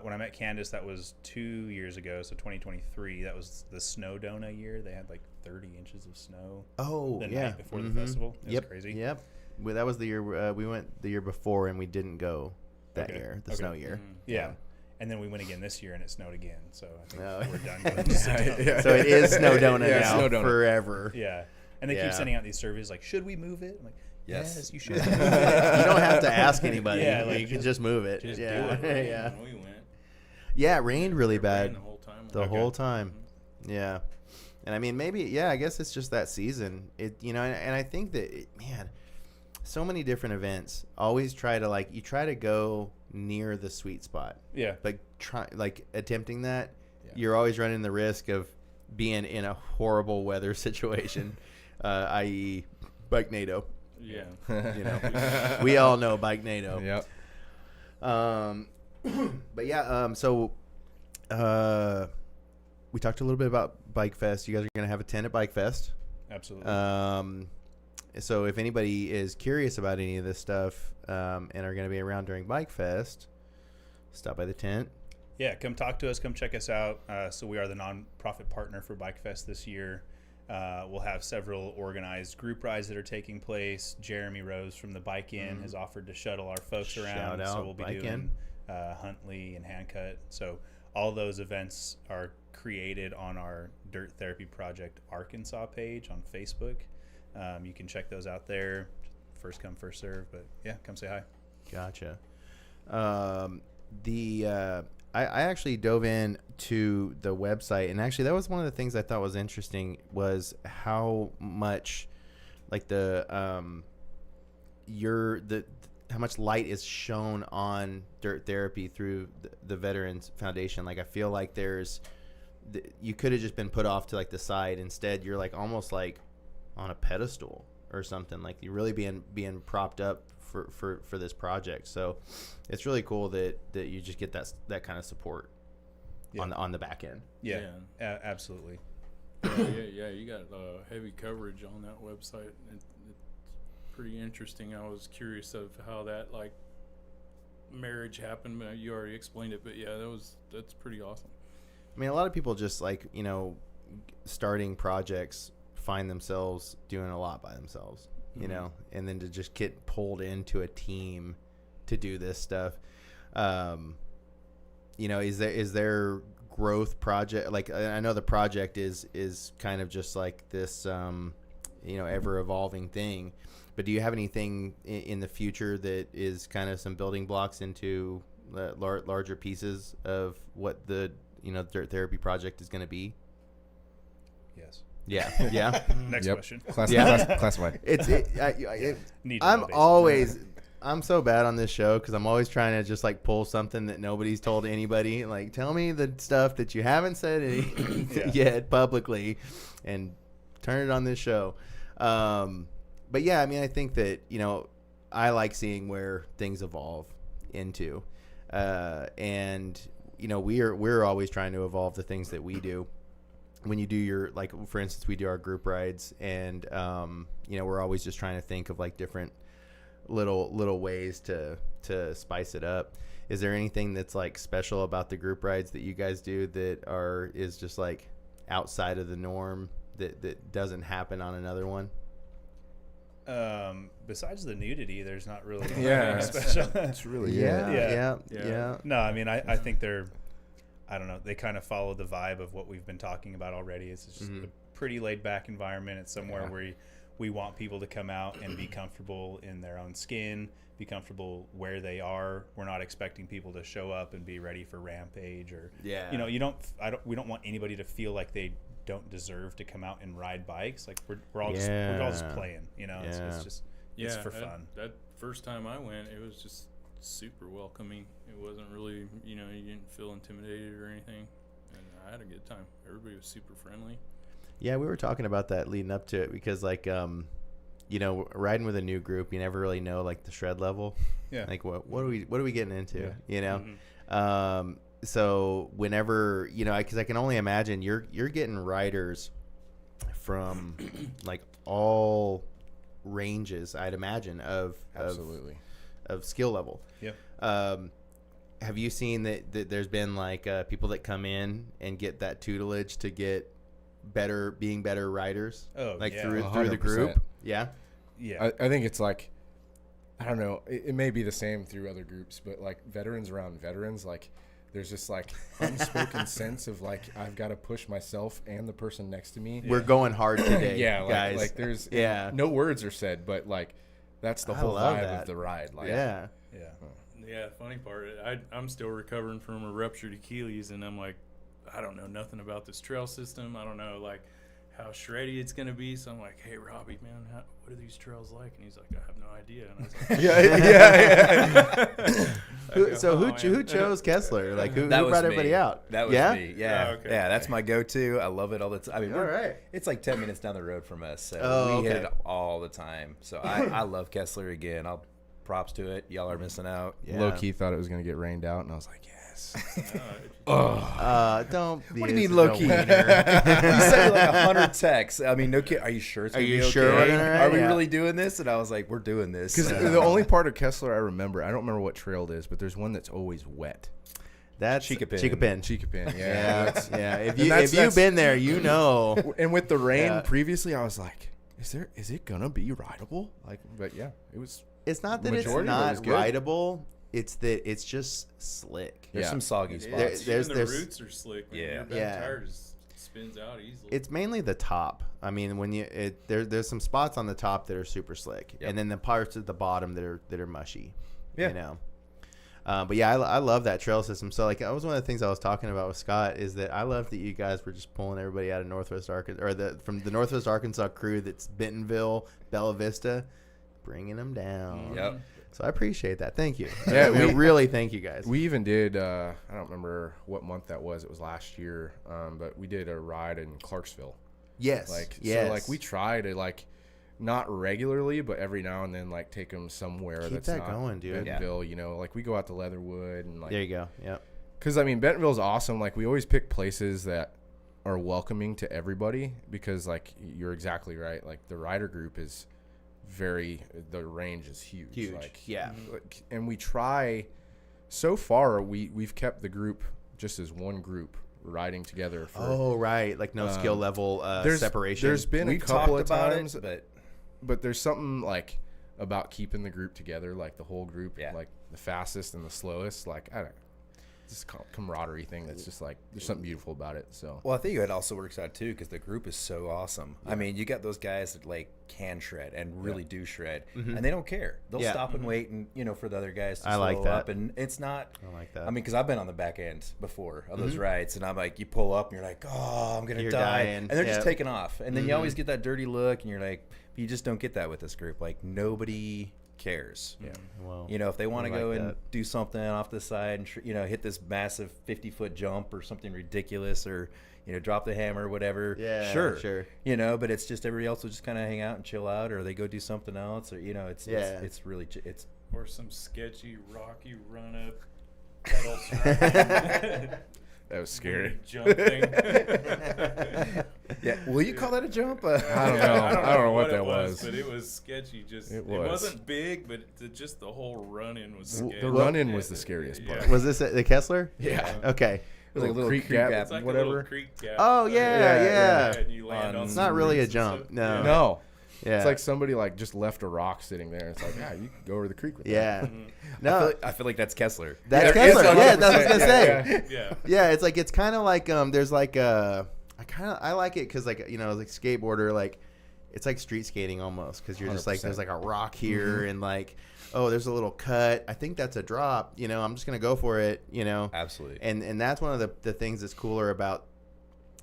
S4: When I met Candace, that was 2 years ago, so 2023. That was the Snowdona year. They had like 30 inches of snow.
S1: Oh,
S4: the
S1: yeah.
S4: night before the festival. It was crazy.
S1: Yep. Well, that was the year we went the year before, and we didn't go that year, the snow year.
S4: Yeah. And then we went again this year, and it snowed again. So I think we're done.
S1: So it is Snowdona now
S3: Snowdona.
S1: forever.
S4: Yeah. And they keep sending out these surveys like, should we move it? I'm like, yes, you should.
S1: You don't have to ask anybody.
S4: Yeah,
S1: you can just move it.
S2: Just
S1: yeah.
S2: do it.
S1: Yeah.
S2: We went.
S1: Yeah, it rained really
S2: It
S1: bad
S2: rained the whole time.
S1: the whole time. Yeah. And I mean, maybe, I guess it's just that season. And I think that, man, so many different events always try to you try to go near the sweet spot.
S4: Yeah.
S1: But attempting that, you're always running the risk of being in a horrible weather situation, i.e. Bike NATO.
S2: Yeah.
S1: We all know Bike NATO.
S3: Yep.
S1: But yeah, so we talked a little bit about Bike Fest. You guys are going to have a tent at Bike Fest.
S4: Absolutely.
S1: So if anybody is curious about any of this stuff and are going to be around during Bike Fest, stop by the tent.
S4: Yeah, come talk to us. Come check us out. So we are the nonprofit partner for Bike Fest this year. We'll have several organized group rides that are taking place. Jeremy Rose from the Bike Inn has offered to shuttle our folks around.
S1: Shout out,
S4: so we'll be
S1: Bike
S4: doing Huntley and Handcut. So all those events are created on our Dirt Therapy Project Arkansas page on Facebook. You can check those out there. First come, first serve. But yeah, come say hi.
S1: Gotcha. I actually dove in to the website, and actually that was one of the things I thought was interesting was how much how much light is shown on Dirt Therapy through the Veterans Foundation. I feel like you could have just been put off to the side. Instead, you're almost on a pedestal or something. You're really being propped up for this project. So it's really cool that you just get that kind of support on the back end.
S4: Yeah. Absolutely.
S2: Yeah, you got heavy coverage on that website. It's pretty interesting. I was curious of how that marriage happened. But you already explained it, but yeah, that's pretty awesome.
S1: I mean, a lot of people just starting projects find themselves doing a lot by themselves, and then to just get pulled into a team to do this stuff. Is there growth project? I know the project is kind of just this, ever evolving thing, but do you have anything in the future that is kind of some building blocks into larger pieces of what the Dirt Therapy Project is going to be?
S4: Yes.
S1: Yeah.
S4: Next question.
S3: Classified.
S1: I'm so bad on this show because I'm always trying to just pull something that nobody's told anybody. Tell me the stuff that you haven't said yet publicly, and turn it on this show. But yeah, I mean, I think that, you know, I like seeing where things evolve into, and you know, we're always trying to evolve the things that we do. When you do your, like, for instance, we do our group rides, and you know, we're always just trying to think of like different little ways to spice it up. Is there anything that's like special about the group rides that you guys do that is just like outside of the norm that doesn't happen on another one?
S4: Besides the nudity, there's not really
S3: Yeah,
S4: anything special.
S3: It's really
S1: Yeah.
S4: No, I mean, I think I don't know, they kind of follow the vibe of what we've been talking about already. It's just a pretty laid back environment. It's somewhere where we want people to come out and be comfortable in their own skin, be comfortable where they are. We're not expecting people to show up and be ready for rampage, or you know, we don't want anybody to feel like they don't deserve to come out and ride bikes. Like we're all just playing, you know. It's for fun.
S2: That first time I went, it was just super welcoming. It wasn't really, you know, you didn't feel intimidated or anything, and I had a good time. Everybody was super friendly.
S1: Yeah, we were talking about that leading up to it, because like you know, riding with a new group, you never really know like the shred level. Yeah. Like what are we getting into? Yeah. You know. So whenever, you know, because I can only imagine you're getting riders from like all ranges, I'd imagine, of skill level.
S4: Yep.
S1: Have you seen that there's been like people that come in and get that tutelage to get being better riders?
S4: Oh,
S1: like
S4: yeah.
S1: through the group? Yeah.
S4: Yeah.
S3: I think it's like, I don't know, it may be the same through other groups, but like veterans around veterans, like there's just like unspoken sense of like, I've got to push myself and the person next to me.
S1: We're going hard today,
S3: guys.
S1: Like
S3: there's no words are said, but like that's the whole vibe of the ride. Like,
S1: yeah.
S2: Yeah, funny part, I'm still recovering from a ruptured Achilles, and I'm like, I don't know nothing about this trail system. I don't know like how shreddy it's gonna be. So I'm like, hey Robbie, man, what are these trails like? And he's like, I have no idea. And I was like,
S1: who chose Kessler? Like who
S5: brought
S1: everybody out?
S5: That was me. Yeah.
S2: Oh, okay.
S5: Yeah, that's my go-to. I love it all the time. I mean,
S1: all right.
S5: It's like 10 minutes down the road from us, so we hit it all the time. So I love Kessler again. Props to it. Y'all are missing out.
S1: Yeah.
S3: Low key thought it was gonna get rained out, and I was like, yes.
S1: Don't.
S5: What do you mean low key? You sent me like 100 texts. I mean, no kid. Are you sure it's gonna be okay?
S1: Sure we're gonna ride?
S5: Are we really doing this? And I was like, we're doing this.
S3: Because the only part of Kessler I remember, I don't remember what trail it is, but there's one that's always wet.
S1: That's
S3: Chicopin.
S1: Yeah. If you've been there, you know.
S3: And with the rain previously, I was like, is it gonna be rideable? Like, but yeah, it was.
S1: It's not that it's not rideable. It's that it's just slick.
S5: There's some soggy spots.
S2: The roots are slick. Man. Your back tire just spins out easily.
S1: It's mainly the top. I mean, when there's some spots on the top that are super slick, and then the parts at the bottom that are mushy. Yeah. You know. But yeah, I love that trail system. So like, that was one of the things I was talking about with Scott, is that I love that you guys were just pulling everybody out of Northwest Arkansas, or from the Northwest Arkansas crew that's Bentonville, Bella Vista, bringing them down.
S5: Yep.
S1: So I appreciate that. Thank you.
S3: Yeah,
S1: we really thank you guys.
S3: We even did. I don't remember what month that was. It was last year. But we did a ride in Clarksville.
S1: Yes.
S3: So like we try to like, not regularly, but every now and then like take them somewhere that's
S1: that
S3: not
S1: going, dude.
S3: Bentonville. You know, like we go out to Leatherwood and like.
S1: There you go. Yep.
S3: Because I mean, Bentonville's awesome. Like we always pick places that are welcoming to everybody, because like you're exactly right. Like the rider group is. The range is huge. Like, and we try. So far, we've kept the group just as one group riding together.
S1: Like no skill level separation.
S3: There's been a couple of times, but there's something like about keeping the group together, like the whole group, like the fastest and the slowest. Like I don't. This camaraderie thing that's just like there's something beautiful about it. So
S5: I think it also works out too, because the group is so awesome. I mean, you got those guys that like can shred and really do shred, and they don't care. They'll stop and wait, and for the other guys to slow up. And it's not. I like that. I mean, because I've been on the back end before of those rides, and I'm like, you pull up and you're like, oh, I'm gonna die, and they're just taking off, and then you always get that dirty look, and you're like, you just don't get that with this group. Like nobody cares.
S1: Well,
S5: if they want to go and do something off the side and hit this massive 50-foot jump or something ridiculous, or drop the hammer, whatever.
S1: Yeah,
S5: sure. But it's just everybody else will just kind of hang out and chill out, or they go do something else, or it's really it's
S2: or some sketchy rocky run up pedal surrounding.
S3: That was scary.
S2: Jumping.
S5: yeah. Will you call that a jump?
S3: I don't know. I don't know what that was.
S2: But it was sketchy. It wasn't big, but just the whole run-in was scary.
S3: The run-in was the scariest part.
S1: Was this at the Kessler?
S3: Yeah.
S1: Okay.
S5: It was like a little
S3: creek
S5: gap,
S3: gap,
S2: It's like
S3: whatever.
S2: a little creek gap.
S1: Oh yeah.
S2: And you land on
S1: It's
S2: some
S1: not really a
S2: roots and
S1: jump.
S2: stuff.
S1: No.
S3: No.
S1: Yeah.
S3: It's like somebody like just left a rock sitting there. It's like, yeah, you can go over the creek with that.
S1: Yeah. No.
S5: I feel like that's Kessler.
S1: That's
S3: Yeah, it is
S1: Kessler. Yeah, that's what I was gonna
S3: 100%.
S1: say.
S2: Yeah.
S1: Yeah, it's kind of like there's like I like it because like like skateboarder, like it's like street skating almost, because you're just like
S3: 100%.
S1: there's like a rock here and like, oh, there's a little cut, I think that's a drop, I'm just gonna go for it,
S5: Absolutely.
S1: and that's one of the things that's cooler about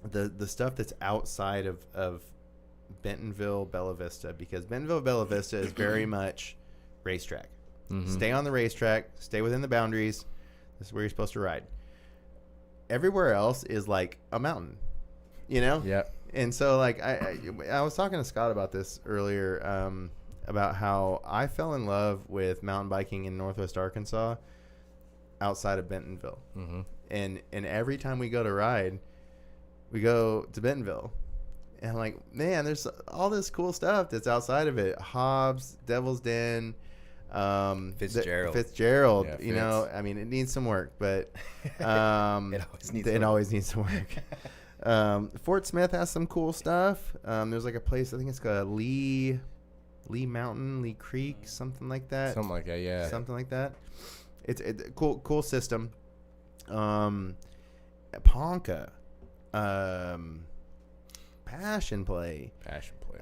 S1: the stuff that's outside of Bentonville, Bella Vista, because Bentonville, Bella Vista is very much racetrack. Stay on the racetrack, stay within the boundaries. This is where you're supposed to ride. Everywhere else is like a mountain,
S3: Yeah.
S1: And so like I was talking to Scott about this earlier, about how I fell in love with mountain biking in Northwest Arkansas outside of Bentonville. And every time we go to ride, we go to Bentonville. And I'm like, man, there's all this cool stuff that's outside of it. Hobbs, Devil's Den, Fitzgerald.
S3: Yeah,
S1: I mean, it needs some work, but
S5: it
S1: always needs some work. Fort Smith has some cool stuff. There's like a place, I think it's called Lee Mountain, Lee Creek, something like that.
S3: Something like that, yeah.
S1: Something like that. It's a cool system. Ponca. Passion play.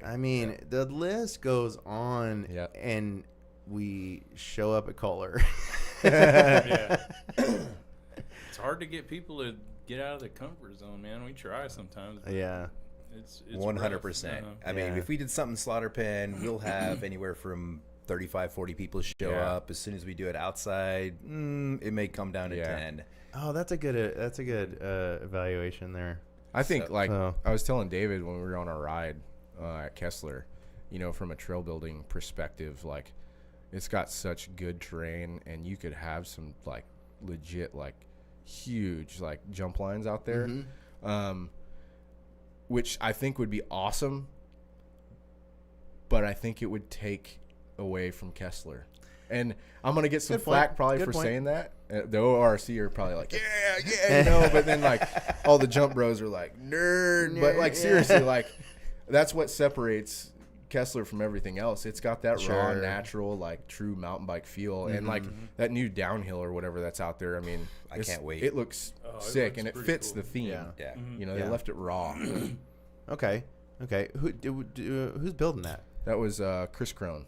S1: I mean, the list goes on, and we show up at Kohler.
S2: Yeah. It's hard to get people to get out of their comfort zone, man. We try sometimes. But
S1: Yeah.
S2: It's
S5: 100%. I mean, if we did something slaughter pen, we'll have anywhere from 35, 40 people show up. As soon as we do it outside, it may come down to 10.
S1: Oh, that's a good evaluation there.
S3: I think, I was telling David when we were on our ride at Kessler, from a trail building perspective, like, it's got such good terrain, and you could have some, like, legit, like, huge, like, jump lines out there, which I think would be awesome, but I think it would take away from Kessler. And I'm going to get some flack probably for saying that. The ORC are probably like, yeah, but then like all the jump bros are like, nerd. But like seriously, like that's what separates Kessler from everything else. It's got that raw, natural, like true mountain bike feel. And like that new downhill or whatever that's out there. I mean,
S5: I can't wait.
S3: It looks sick, and it fits the theme.
S5: Yeah.
S3: They left it raw.
S1: Okay. Who's building that?
S3: That was Chris Crone.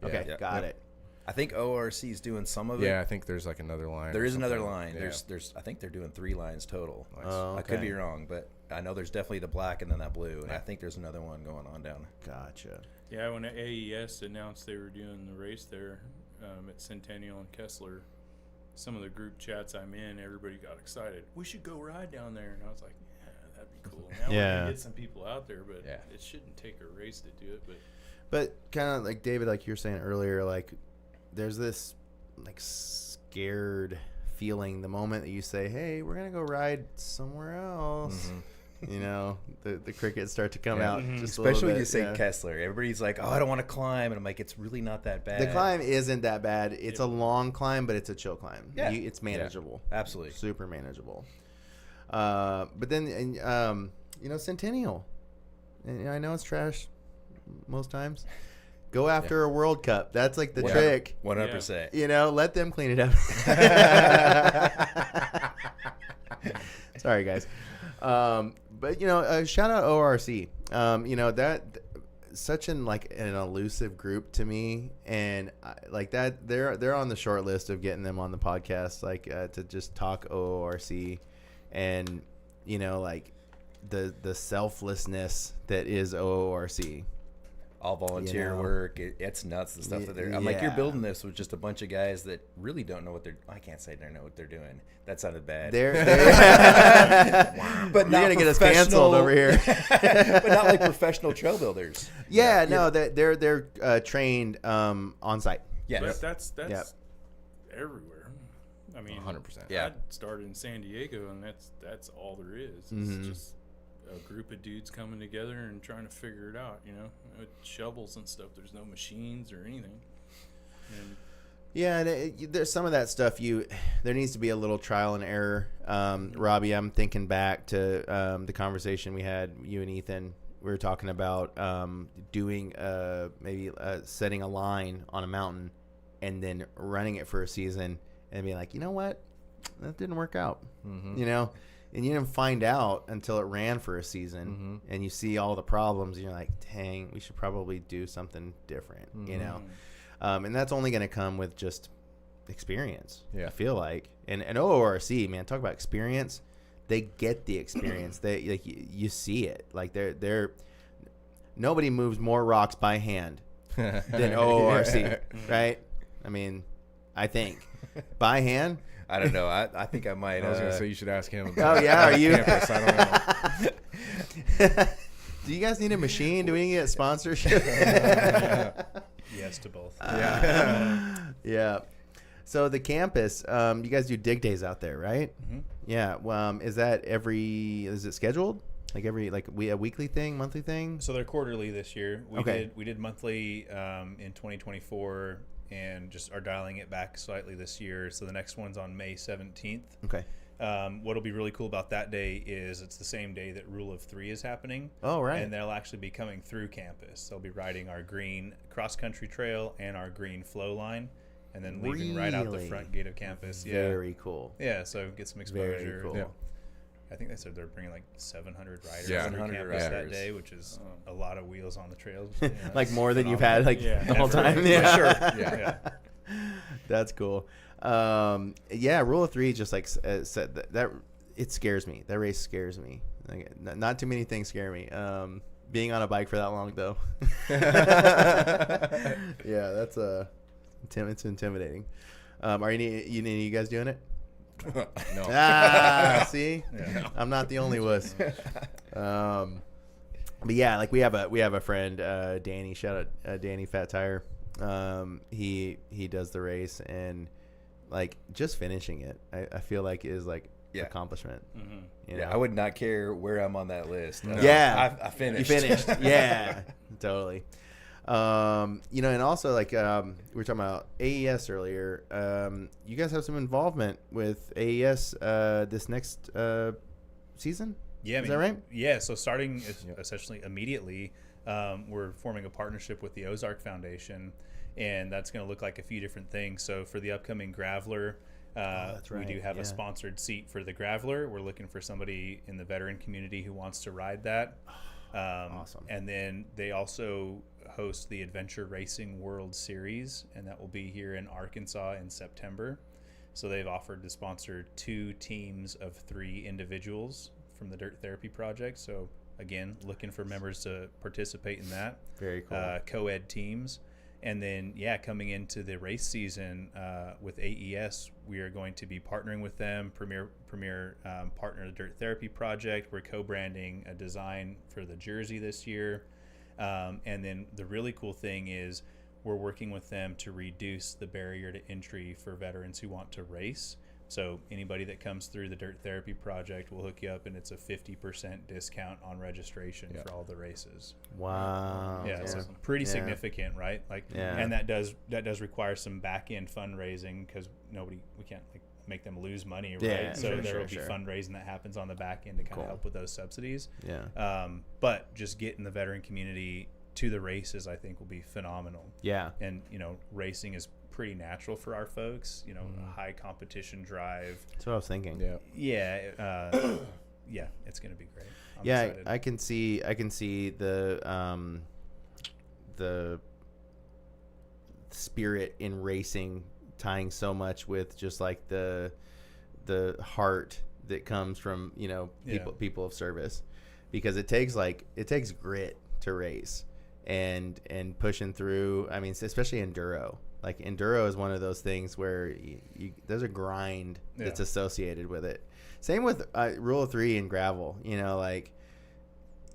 S1: Okay, got it.
S5: I think ORC is doing some of it.
S3: Yeah, I think there's like another line.
S5: There is another line. Yeah. There's I think they're doing 3 lines total.
S3: Nice.
S1: Oh,
S5: I could be wrong, but I know there's definitely the black and then that blue, and I think there's another one going on down.
S1: Gotcha.
S2: Yeah, when AES announced they were doing the race there at Centennial and Kessler, some of the group chats I'm in, everybody got excited. We should go ride down there, and I was like, yeah, that'd be cool. Now we're gonna get some people out there, but it shouldn't take a race to do it.
S1: But kind of like David, like you were saying earlier, like there's this like scared feeling the moment that you say, hey, we're gonna go ride somewhere else. The crickets start to come out just
S5: especially when you
S1: bit,
S5: say Kessler. Everybody's like, oh, I don't want to climb, and I'm like, it's really not that bad.
S1: The climb isn't that bad. It's a long climb, but it's a chill climb. It's manageable.
S5: Absolutely,
S1: super manageable. But then Centennial, and I know it's trash most times. Go after a World Cup. That's like the trick.
S5: 100%.
S1: Let them clean it up. Sorry, guys. But shout out ORC. That such an elusive group to me, and like that they're on the short list of getting them on the podcast, to just talk ORC, and the selflessness that is ORC.
S5: all volunteer
S1: You know.
S5: work. It's nuts, the stuff that they're. I'm like, you're
S1: Yeah.
S5: building this with just a bunch of guys that really don't know what they're. I can't say they know what they're doing. That sounded bad.
S1: They're
S5: but
S1: you're gonna get us canceled over here.
S5: But not like professional trail builders.
S1: Yeah, no, they're trained on site.
S5: Yes.
S2: But that's
S1: Yep.
S2: everywhere. I mean,
S3: 100%.
S5: Yeah.
S2: I started in San Diego, and that's all there is.
S1: Mhm.
S2: It's just a group of dudes coming together and trying to figure it out. With shovels and stuff. There's no machines or anything. And
S1: Yeah, and there's some of that stuff. There needs to be a little trial and error. Robbie, I'm thinking back to the conversation we had, you and Ethan. We were talking about doing maybe setting a line on a mountain and then running it for a season and being like, you know what, that didn't work out.
S3: Mm-hmm.
S1: You know, and you didn't find out until it ran for a season, and you see all the problems, and you're like, dang, we should probably do something different. You know. And that's only going to come with just experience.
S3: Yeah.
S1: I feel like, and OORC, man, talk about experience. They get the experience. They like you see it. Like they're nobody moves more rocks by hand than OORC, right? I mean, I think by hand.
S5: I don't know. I think I might.
S3: I was gonna say you should ask him. About
S1: Oh yeah, are you?
S3: campus. I don't know.
S1: Do you guys need a machine? Do we need to get sponsorship?
S4: Yes to both.
S1: Yeah. So the campus, you guys do dig days out there, right?
S4: Mm-hmm.
S1: Yeah. Is that is it scheduled? Like a weekly thing, monthly thing?
S4: So they're quarterly this year.
S1: Okay.
S4: We did monthly in 2024 and just are dialing it back slightly this year. So the next one's on May 17th.
S1: Okay.
S4: What'll be really cool about that day is it's the same day that Rule of Three is happening.
S1: Oh, right.
S4: And they'll actually be coming through campus. They'll be riding our green cross-country trail and our green flow line, and then leaving right out the
S1: Really?
S4: front gate of campus.
S1: Very cool.
S4: Yeah, so get some exposure.
S1: Very cool.
S3: Yeah.
S4: I think they said they're bringing like 700 riders
S3: Yeah.
S4: through
S5: 700
S4: campus that
S5: riders.
S4: day, which is a lot of wheels on the trails. Yeah,
S1: Like
S4: it's
S1: more than you've
S4: phenomenal.
S1: had
S2: Yeah.
S1: the whole
S4: Ever.
S1: time.
S4: For
S1: Yeah.
S4: sure.
S3: Yeah.
S1: That's cool. Yeah, Rule of Three just like said that it scares me. That race scares me. Like, not too many things scare me. Being on a bike for that long though. Yeah, that's it's intimidating. Are any of you guys doing it?
S3: No.
S1: See,
S4: Yeah.
S1: I'm not the only wuss. But yeah, like we have a friend, Danny. Shout out Danny Fat Tire. He does the race, and like just finishing it, I feel like is like
S5: Yeah.
S1: accomplishment.
S2: Mm-hmm.
S1: You
S5: Yeah,
S1: know?
S5: I would not care where I'm on that list.
S1: Yeah.
S5: I finished.
S1: You finished. Yeah, totally. And also like we were talking about AES earlier. You guys have some involvement with AES this next season.
S4: Yeah,
S1: Is that right?
S4: Yeah, so starting essentially immediately, we're forming a partnership with the Ozark Foundation, and that's going to look like a few different things. So for the upcoming Graveler,
S1: that's
S4: we do
S1: right,
S4: have
S1: yeah.
S4: a sponsored seat for the Graveler. We're looking for somebody in the veteran community who wants to ride that.
S1: Awesome.
S4: And then they also host the Adventure Racing World Series, and that will be here in Arkansas in September. So they've offered to sponsor 2 teams of 3 individuals from the Dirt Therapy Project. So again, looking for members to participate in that.
S1: Very cool.
S4: Co-ed teams. And then, coming into the race season with AES, we are going to be partnering with them, premier partner of the Dirt Therapy Project. We're co-branding a design for the jersey this year. And then the really cool thing is we're working with them to reduce the barrier to entry for veterans who want to race. So anybody that comes through the Dirt Therapy Project will hook you up, and it's a 50% discount on registration for all the races.
S1: Wow.
S4: Yeah, so
S1: Awesome.
S4: pretty
S1: Yeah.
S4: significant, right? Like,
S1: Yeah.
S4: and that does require some back end fundraising because we can't like make them lose money, right?
S1: Yeah,
S4: so
S1: sure,
S4: there will be
S1: sure.
S4: fundraising that happens on the back end to kind
S1: Cool.
S4: of help with those subsidies.
S1: Yeah.
S4: But just getting the veteran community to the races, I think, will be phenomenal.
S1: Yeah.
S4: And racing is pretty natural for our folks. A high competition drive.
S1: That's what I was thinking.
S3: Yeah.
S4: Yeah, it's going to be great. I'm
S1: Yeah,
S4: excited.
S1: I can see the spirit in racing tying so much with just like the heart that comes from people of service, because it takes grit to race, and pushing through. I mean, especially enduro. Like enduro is one of those things where there's a grind that's associated with it. Same with rule of 3 and gravel. You know, like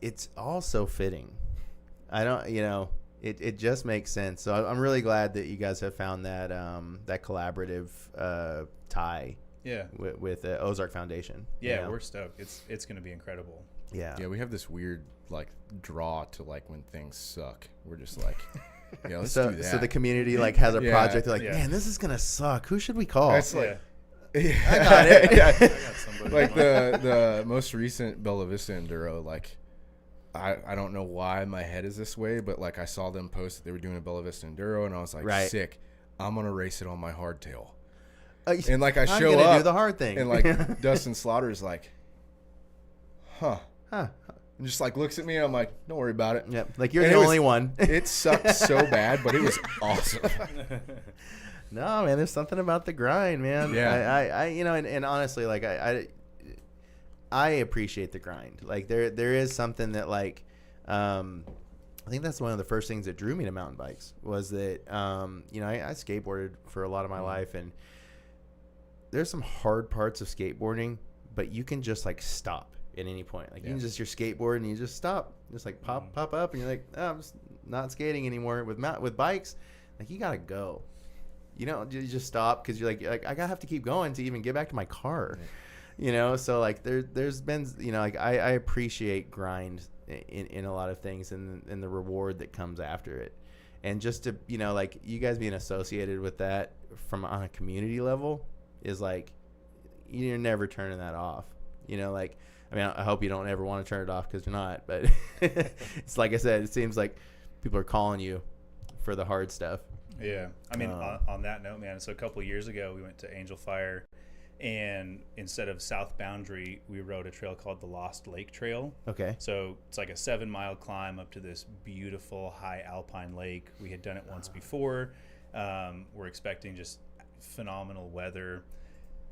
S1: it's all so fitting. I don't, you know, it just makes sense. So I'm really glad that you guys have found that that collaborative tie.
S4: Yeah.
S1: With Ozark Foundation.
S4: Yeah,
S1: you know?
S4: we're stoked. It's going to be incredible.
S1: Yeah.
S3: Yeah, we have this weird like draw to like when things suck. We're just like, yeah, let's do that.
S1: So the community like has a project. They're like,
S4: yeah.
S1: man, this is gonna suck. Who should we call?
S3: It's like,
S4: Yeah.
S1: I got it.
S3: Yeah.
S2: I got somebody.
S3: Like the most recent Bella Vista Enduro, like I don't know why my head is this way, but like I saw them post that they were doing a Bella Vista Enduro, and I was like,
S1: Right.
S3: sick. I'm gonna race it on my hardtail.
S1: And
S3: like I
S1: I'm
S3: show
S1: gonna
S3: up,
S1: do the hard thing,
S3: and like Dustin Slaughter's like, huh,
S1: huh?
S3: and just like looks at me, and I'm like, don't worry about it.
S1: Yep. Like you're
S3: And
S1: the
S3: it was-
S1: only one.
S3: It sucked so bad, but it was awesome.
S1: No, man, there's something about the grind, man.
S3: Yeah.
S1: I you know, and honestly, like I appreciate the grind. Like there is something that like, I think that's one of the first things that drew me to mountain bikes was that, you know, I skateboarded for a lot of my life, and there's some hard parts of skateboarding, but you can just like stop at any point. Like you can just, your skateboard and you just stop, just like pop up, and you're like, oh, I'm just not skating anymore. With bikes, like you gotta go. You know, you just stop because you're like I gotta have to keep going to even get back to my car. You know, so like there's been, you know, like I appreciate grind in a lot of things, and the reward that comes after it, and just to, you know, like you guys being associated with that from on a community level is like you're never turning that off. You know, like I mean, I hope you don't ever want to turn it off because you're not, but it's like I said, it seems like people are calling you for the hard stuff.
S4: Yeah. I mean, on that note, man, so a couple of years ago, we went to Angel Fire, and instead of South Boundary, we rode a trail called the Lost Lake Trail.
S1: Okay.
S4: So it's like a 7-mile climb up to this beautiful high alpine lake. We had done it once before. We're expecting just phenomenal weather.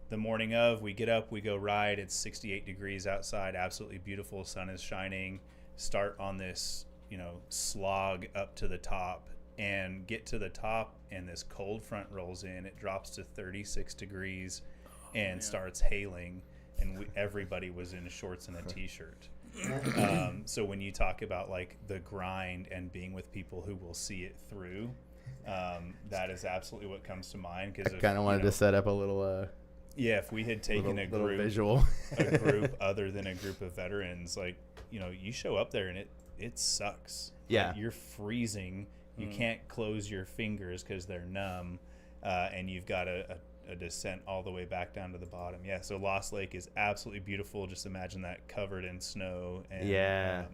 S4: The morning of, we get up, we go ride. It's 68 degrees outside, absolutely beautiful. Sun is shining. Start on this, you know, slog up to the top, and get to the top, and this cold front rolls in. It drops to 36 degrees and starts hailing, and everybody was in shorts and a t-shirt. So when you talk about like the grind and being with people who will see it through, that is absolutely what comes to mind. Because
S1: I kind of wanted to set up a little
S4: yeah, if we had taken
S1: little
S4: a group
S1: visual.
S4: a group other than a group of veterans, like, you know, you show up there and it sucks.
S1: Yeah.
S4: Like, you're freezing. You can't close your fingers because they're numb, and you've got a descent all the way back down to the bottom. Yeah, so Lost Lake is absolutely beautiful. Just imagine that covered in snow and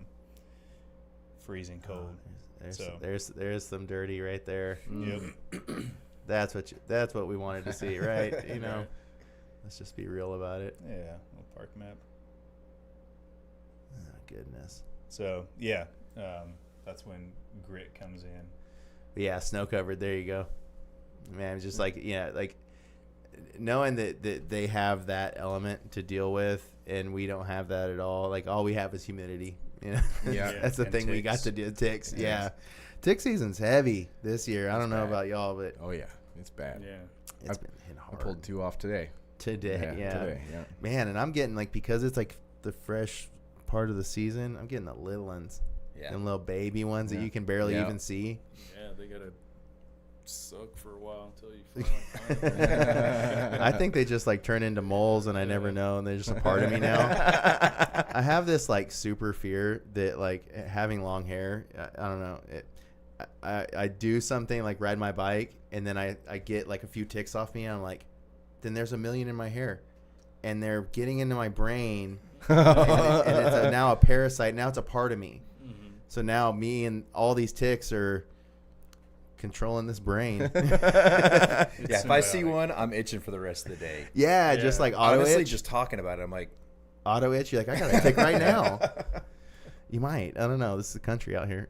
S4: freezing cold.
S1: There's some dirty right there.
S4: Yep.
S1: That's what we wanted to see, right? You know, let's just be real about it.
S4: Yeah, little park map.
S1: Oh, goodness.
S4: So yeah, that's when grit comes in.
S1: But yeah, snow covered. There you go, man. Just like, yeah, like knowing that they have that element to deal with, and we don't have that at all. Like all we have is humidity. You know?
S3: Yeah.
S1: That's the
S4: And
S1: thing we
S4: ticks.
S1: got to do. Ticks.
S3: Yes.
S1: Yeah, tick season's heavy this year. I don't know
S3: bad.
S1: about y'all, but
S3: Oh yeah, it's bad.
S2: Yeah.
S1: it's been hitting
S3: I
S1: hard.
S3: pulled 2 off today.
S1: Today, yeah.
S3: Today, yeah.
S1: Man, and I'm getting like, because it's like the fresh part of the season, I'm getting the little ones.
S5: Yeah.
S1: Them little baby ones that
S3: Yeah.
S1: you can barely
S3: Yeah.
S1: even see.
S2: Yeah, they gotta suck for a while until you finally find them.
S1: I think they just like turn into moles, and I never know, and they're just a part of me now. I have this like super fear that like having long hair, I don't know, I do something like ride my bike, and then I get like a few ticks off me, and I'm like, then there's a million in my hair, and they're getting into my brain, and it's now a parasite. Now it's a part of me. So now me and all these ticks are controlling this brain.
S5: Yeah, if I
S4: symbiotic.
S5: see one, I'm itching for the rest of the day.
S1: Yeah, just like auto
S5: Honestly,
S1: itch.
S5: just talking about it, I'm like,
S1: Auto itch. You're like, I got a tick right now. You might. I don't know. This is the country out here.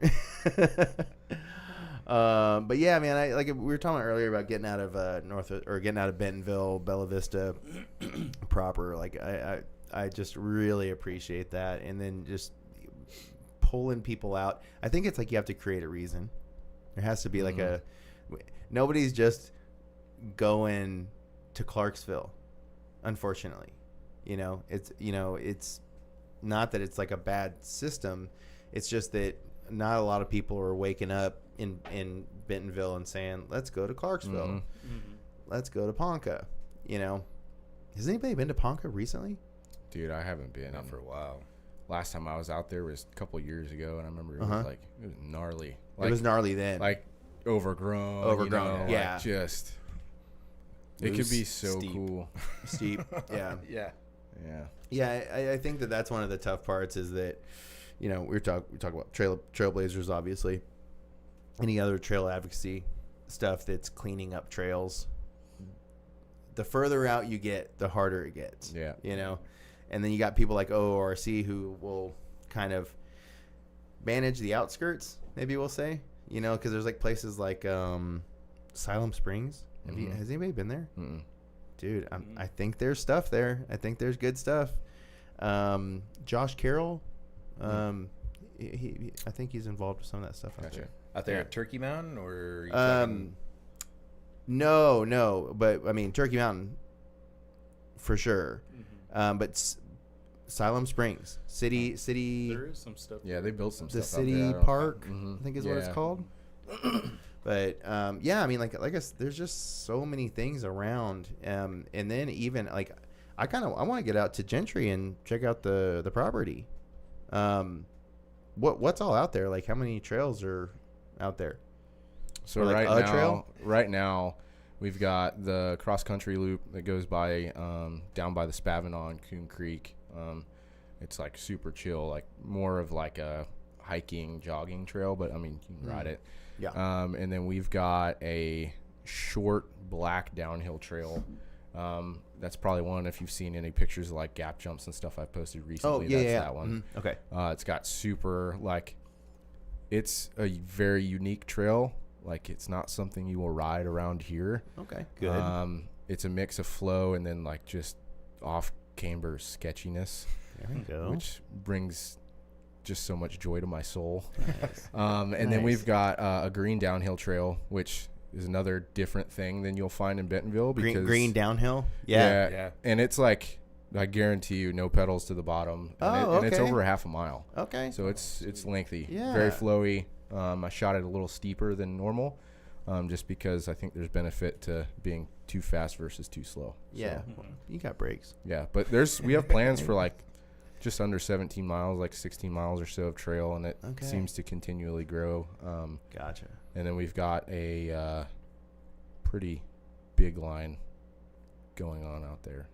S1: But yeah, man, I like we were talking earlier about getting out of getting out of Bentonville, Bella Vista proper. Like I just really appreciate that, and then just pulling people out. I think it's like you have to create a reason. There has to be like nobody's just going to Clarksville, unfortunately. It's not that it's like a bad system. It's just that not a lot of people are waking up in Bentonville and saying, let's go to Clarksville. Let's go to Ponca. Has anybody been to Ponca recently?
S3: Dude, I haven't been.
S5: Not for a while.
S3: Last time I was out there was a couple of years ago, and I remember it was it was gnarly.
S1: It was gnarly then.
S3: Like overgrown.
S1: Yeah.
S3: Just it could be so cool.
S1: Steep. Yeah.
S5: Yeah.
S1: I think that's one of the tough parts is that, we talk about trailblazers, obviously. Any other trail advocacy stuff that's cleaning up trails. The further out you get, the harder it gets.
S3: Yeah.
S1: And then you got people like OORC who will kind of manage the outskirts, maybe we'll say, because there's like places like Siloam Springs. Has anybody been there?
S3: Mm-mm.
S1: Dude, I think there's stuff there. I think there's good stuff. Josh Carroll, he I think he's involved with some of that stuff out there.
S5: Out there at Turkey Mountain, or
S1: no, but I mean Turkey Mountain for sure. But Siloam Springs, city.
S2: There is some stuff.
S3: Yeah, they built some
S1: the
S3: stuff.
S1: city
S3: out there.
S1: park, I think is what it's called. But I mean, like I guess there's just so many things around, and then even like I want to get out to Gentry and check out the property. What's all out there? Like how many trails are out there?
S3: So
S1: or like
S3: right now, we've got the cross country loop that goes by down by the Spavinaw, Coon Creek. It's like super chill, like more of like a hiking, jogging trail, but I mean you can ride it.
S1: Yeah.
S3: And then we've got a short black downhill trail. That's probably one, if you've seen any pictures of like gap jumps and stuff I've posted recently. That's that one.
S1: Mm-hmm. Okay.
S3: It's got super it's a very unique trail. Like it's not something you will ride around here.
S1: Okay. Good.
S3: It's a mix of flow and then like just off camber sketchiness.
S1: There we go.
S3: Which brings just so much joy to my soul.
S1: Nice.
S3: And then we've got a green downhill trail, which is another different thing than you'll find in Bentonville. Because
S1: green downhill. Yeah.
S3: And it's like, I guarantee you, no pedals to the bottom. And it's over half a mile.
S1: Okay.
S3: So it's lengthy.
S1: Yeah.
S3: Very flowy. I shot it a little steeper than normal, just because I think there's benefit to being too fast versus too slow.
S1: Yeah.
S3: So,
S1: You got brakes.
S3: yeah, but we have plans for like just under 17 miles, like 16 miles or so of trail, and it seems to continually grow.
S1: Gotcha.
S3: And then we've got a pretty big line going on out there.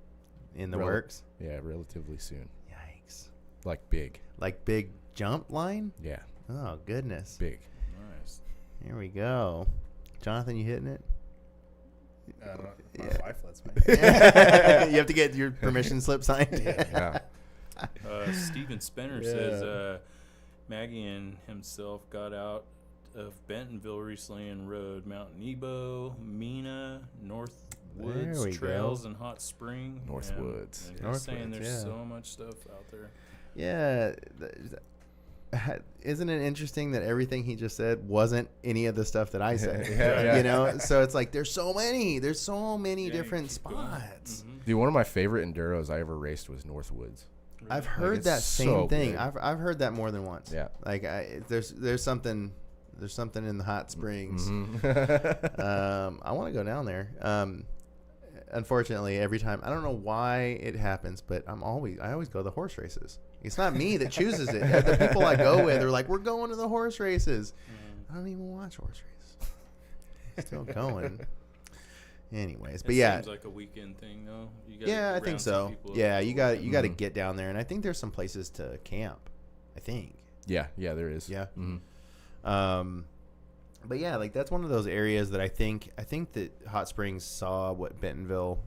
S1: In the works?
S3: Yeah, relatively soon.
S1: Yikes.
S3: Like big.
S1: Like big jump line?
S3: Yeah,
S1: Oh, goodness.
S3: big.
S2: Nice.
S1: Here we go. Jonathan, you hitting it?
S4: My
S1: Yeah.
S4: wife lets me.
S1: You have to get your permission slip signed.
S3: Yeah.
S2: Steven Spinner says Maggie and himself got out of Bentonville recently and rode Mount Nebo, Mina,
S1: There we
S2: Northwoods Trails,
S1: go.
S2: and Hot Spring.
S3: Northwoods.
S2: And he's saying
S1: Northwoods,
S2: there's
S1: yeah.
S2: so much stuff out there.
S1: Yeah. Isn't it interesting that everything he just said wasn't any of the stuff that I said?
S3: Yeah.
S1: So it's like there's so many
S2: Yeah,
S1: different
S2: keep going.
S1: spots.
S2: Mhm.
S3: Dude, one of my favorite enduros I ever raced was Northwoods.
S1: I've heard
S3: it's
S1: that same
S3: so
S1: thing.
S3: good.
S1: I've heard that more than once.
S3: Yeah.
S1: Like there's something in the hot springs.
S3: Mhm.
S1: I want to go down there. Unfortunately, every time I don't know why it happens, but I always go to the horse races. It's not me that chooses it. The people I go with are like, we're going to the horse races. I don't even watch horse races. Still going. Anyways, but
S2: It seems like a weekend thing, though. You gotta
S1: I
S2: round
S1: think
S2: some
S1: so.
S2: people
S1: Yeah,
S2: up.
S1: you got to get down there, and I think there's some places to camp. I think.
S3: Yeah, there is.
S1: Yeah.
S3: Mhm.
S1: But yeah, like that's one of those areas that I think that Hot Springs saw what Bentonville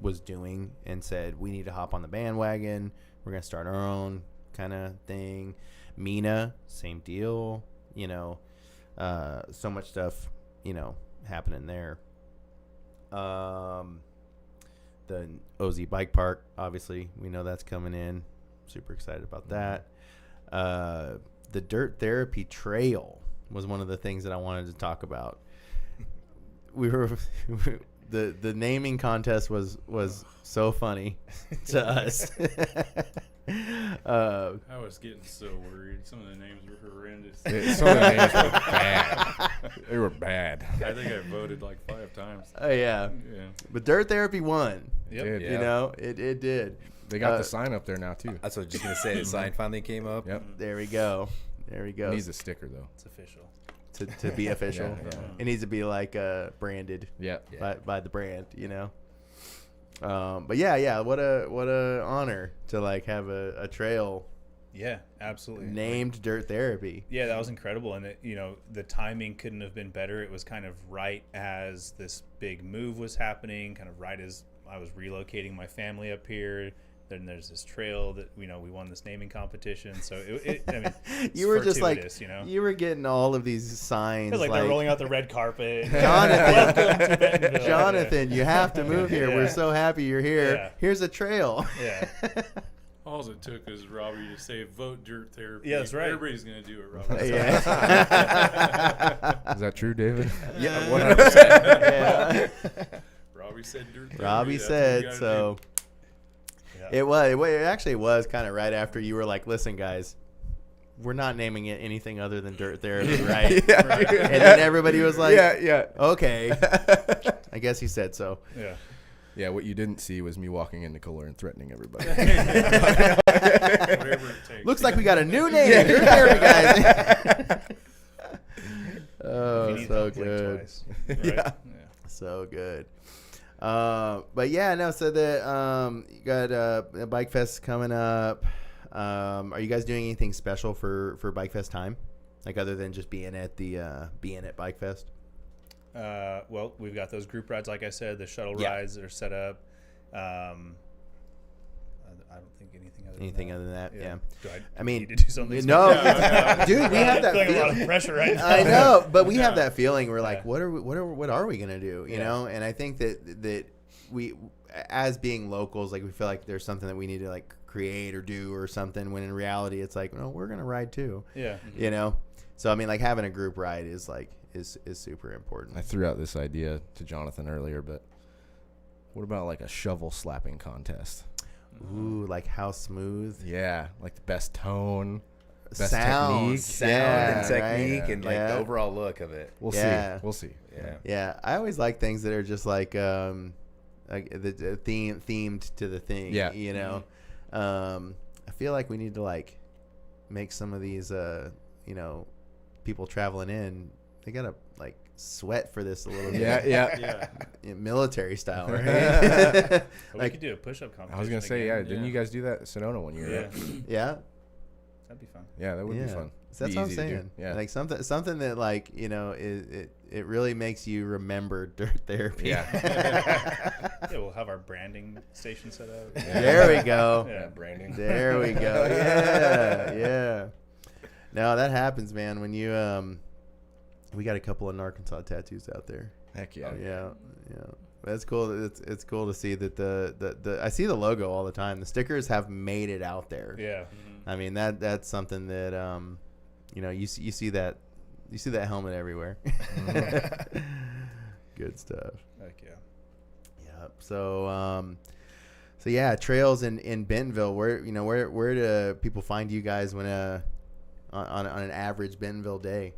S1: was doing and said we need to hop on the bandwagon. We're gonna start our own kind of thing. Mina, same deal. So much stuff. Happening there. The OZ Bike Park, obviously, we know that's coming in. Super excited about that. the Dirt Therapy Trail was one of the things that I wanted to talk about. We were the naming contest was so funny to us.
S2: I was getting so worried. Some of the names were horrendous.
S3: Some of the names were bad. They were bad.
S2: I think I voted like 5 times.
S1: Oh yeah, but Dirt Therapy won.
S4: Yep.
S3: Dude,
S1: You know, it did.
S3: They got the sign up there now too.
S5: That's what I was just gonna say. The sign finally came up.
S3: Yep.
S1: There we go.
S3: It needs a sticker though.
S4: It's official.
S1: To be official.
S3: Yeah.
S1: It needs to be like branded
S3: Yeah.
S1: by the brand, you know. But yeah, what a honor to like have a trail
S4: Yeah, absolutely.
S1: named Dirt Therapy.
S4: Yeah, that was incredible, and the timing couldn't have been better. It was kind of right as this big move was happening, kind of right as I was relocating my family up here. Then there's this trail that we won this naming competition. So
S1: You were just like
S4: fortuitous,
S1: you were getting all of these signs.
S4: It was like they're rolling out the red carpet.
S1: Jonathan,
S4: Welcome to Bentonville.
S1: Jonathan, you have to move here.
S4: Yeah.
S1: We're so happy you're here.
S4: Yeah.
S1: Here's a trail.
S4: Yeah.
S2: All it took was Robbie to say, vote Dirt Therapy.
S4: Yeah, that's right.
S2: Everybody's going to do it, Robbie.
S1: Yeah.
S3: Is that true, David?
S5: Yeah, 100%.
S1: Yeah.
S2: Robbie said Dirt Therapy.
S1: Robbie
S2: that's what you
S1: said
S2: gotta
S1: so.
S2: do.
S1: It actually was kind of right after you were like, listen, guys, we're not naming it anything other than Dirt Therapy, right?
S3: Yeah.
S1: Right. And then everybody was like,
S3: yeah.
S1: okay. I guess he said so.
S4: Yeah.
S3: Yeah, what you didn't see was me walking into Kohler and threatening everybody.
S2: Whatever it takes.
S1: Looks like we got a new name. Dirt Therapy, guys. Oh,
S4: You need
S1: so
S4: help, blink
S1: good.
S4: twice, right?
S3: Yeah.
S1: So good. But yeah, no, so you got a Bike Fest coming up. Are you guys doing anything special for Bike Fest time? Like other than just being at Bike Fest?
S4: Well, we've got those group rides, like I said, the shuttle rides that are set up. I don't think anything other than that.
S1: Yeah.
S4: Do
S1: I mean,
S4: need to do something
S1: no,
S4: special?
S1: dude, we have that
S4: I feel like a lot
S1: feeling.
S4: of pressure right now.
S1: I know, but we have
S2: Yeah.
S1: that feeling. We're like,
S4: Yeah.
S1: what are we gonna do? You
S4: Yeah.
S1: know? And I think that we, as being locals, like we feel like there's something that we need to like create or do or something. When in reality, it's like, no, we're gonna ride too.
S4: Yeah.
S1: You know? So I mean, like having a group ride is super important.
S3: I threw out this idea to Jonathan earlier, but what about like a shovel slapping contest?
S1: Ooh, like how smooth
S3: Yeah, like the best tone, best
S1: sound,
S3: technique.
S5: Sound
S1: Yeah,
S5: and technique
S1: right?
S5: and like
S1: Yeah.
S5: the overall look of it.
S3: We'll
S1: Yeah.
S3: see. We'll see.
S5: Yeah.
S1: Yeah, I always like things that are just like the themed to the thing.
S3: Yeah.
S1: You know, I feel like we need to like make some of these people traveling in. They gotta like sweat for this a little bit.
S3: Yeah.
S1: Military style, right?
S4: Well, we
S1: Like-
S4: could do a push-up competition.
S3: I was gonna say,
S4: again.
S3: didn't you guys do that at Sedona one year?
S4: Yeah.
S3: right?
S1: Yeah.
S4: That'd be fun.
S3: Yeah, that would be fun.
S1: So that's
S3: Be
S1: what I'm
S3: easy to do.
S1: saying.
S3: Yeah.
S1: Like something that like it really makes you remember Dirt Therapy.
S3: Yeah.
S4: Yeah, we'll have our branding station set up.
S1: There we go.
S4: Yeah.
S3: branding.
S1: There we go. Yeah. No, that happens, man. When you we got a couple of Gnarkansas tattoos out there.
S3: Heck yeah.
S1: Yeah. That's cool. It's cool to see that the I see the logo all the time. The stickers have made it out there.
S4: Yeah.
S1: I mean that's something that you see that helmet everywhere. Good stuff.
S4: Heck yeah.
S1: Yep. So yeah, trails in Bentonville. Where do people find you guys when on an average Bentonville day?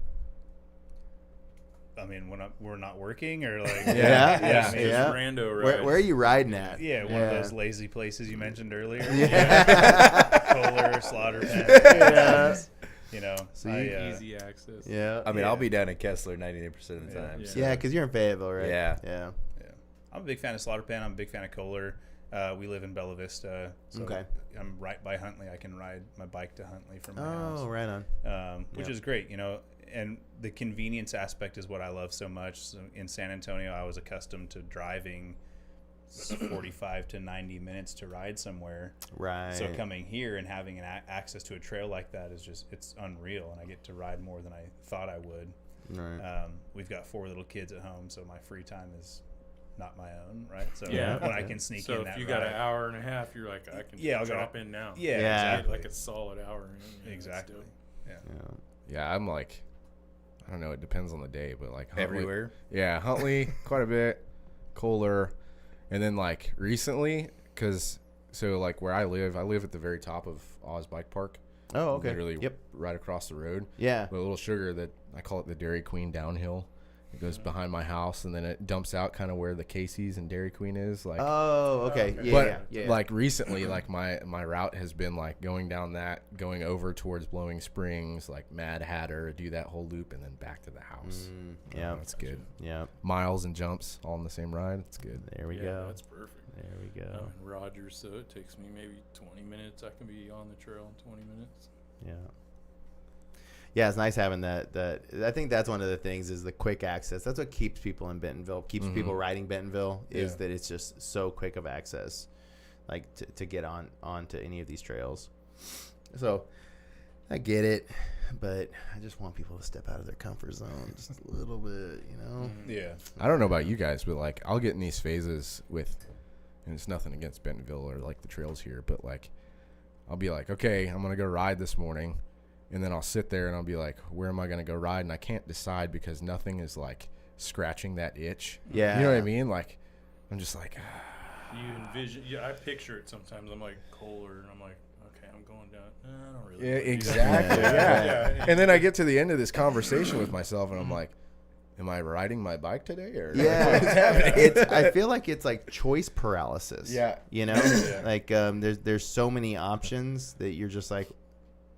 S4: I mean, when we're not working or like
S1: Yeah.
S4: I mean,
S1: Yeah.
S2: Rando rides.
S1: Where are you riding at?
S4: yeah, one of those lazy places you mentioned earlier.
S1: Yeah.
S4: Kohler, Slaughter Pen.
S1: Yeah.
S4: So
S2: Easy access.
S1: Yeah.
S5: I mean, I'll be down in Kessler 99% of the
S4: Yeah.
S5: time.
S2: Yeah.
S5: So.
S1: Yeah, because you're in Fayetteville, right?
S5: Yeah.
S1: Yeah.
S4: I'm a big fan of Slaughter Pen. I'm a big fan of Kohler. We live in Bella Vista, so
S1: Okay.
S4: I'm right by Huntley. I can ride my bike to Huntley from my
S1: Oh,
S4: house.
S1: right on.
S4: Which
S1: Yeah.
S4: is great, and the convenience aspect is what I love so much. So in San Antonio, I was accustomed to driving 45 to 90 minutes to ride somewhere.
S1: Right.
S4: So coming here and having access to a trail like that is it's unreal, and I get to ride more than I thought I would.
S1: Right.
S4: We've got 4 little kids at home, so my free time is not my own, right? So
S2: Yeah.
S4: when I can sneak
S2: So
S4: in
S2: if
S4: that
S2: you got
S4: ride,
S2: an hour and a half, you're like, I can
S4: Yeah, I'll go-
S2: drop in now.
S4: Yeah,
S1: Yeah.
S4: exactly.
S2: Like a solid hour. In,
S4: Exactly.
S3: Yeah, I'm like, I don't know. It depends on the day, but like Huntley,
S5: Everywhere.
S3: Yeah, Huntley quite a bit, Kohler, and then like recently, so like where I live at the very top of Oz Bike Park.
S1: Oh, okay.
S3: Literally,
S1: Yep.
S3: right across the road.
S1: Yeah.
S3: With a little sugar that I call it the Dairy Queen downhill. It goes behind my house, and then it dumps out kind of where the Casey's and Dairy Queen is. Like,
S1: oh, okay. Yeah,
S3: but
S1: yeah.
S3: like recently, like my route has been like going down that, going over towards Blowing Springs, like Mad Hatter, do that whole loop, and then back to the house.
S1: Yeah,
S3: That's good.
S1: Yeah.
S3: Miles and jumps all in the same ride. It's good.
S1: There we
S2: Yeah,
S1: go.
S2: that's perfect.
S1: There we go.
S2: I'm in Rogers, so it takes me maybe 20 minutes. I can be on the trail in 20 minutes.
S1: Yeah. Yeah, it's nice having that. I think that's one of the things is the quick access. That's what keeps people in Bentonville, keeps people riding Bentonville, is that it's just so quick of access, like to get onto any of these trails. So I get it, but I just want people to step out of their comfort zone just a little bit, you know?
S4: Yeah.
S3: I don't know about you guys, but like I'll get in these phases with, and it's nothing against Bentonville or like the trails here, but like I'll be like, okay, I'm gonna go ride this morning. And then I'll sit there and I'll be like, where am I going to go ride? And I can't decide because nothing is like scratching that itch.
S1: Yeah.
S3: You know what I mean? Like, I'm just like,
S2: You envision, I picture it sometimes. I'm like Kohler, and I'm like, okay, I'm going down. I don't really.
S3: yeah,
S2: wanna do that.
S3: exactly.
S1: Yeah.
S3: Yeah. And then I get to the end of this conversation with myself and I'm like, am I riding my bike today? Or
S1: Yeah. I feel like it's like choice paralysis.
S3: Yeah.
S1: You know? Like there's so many options that you're just like,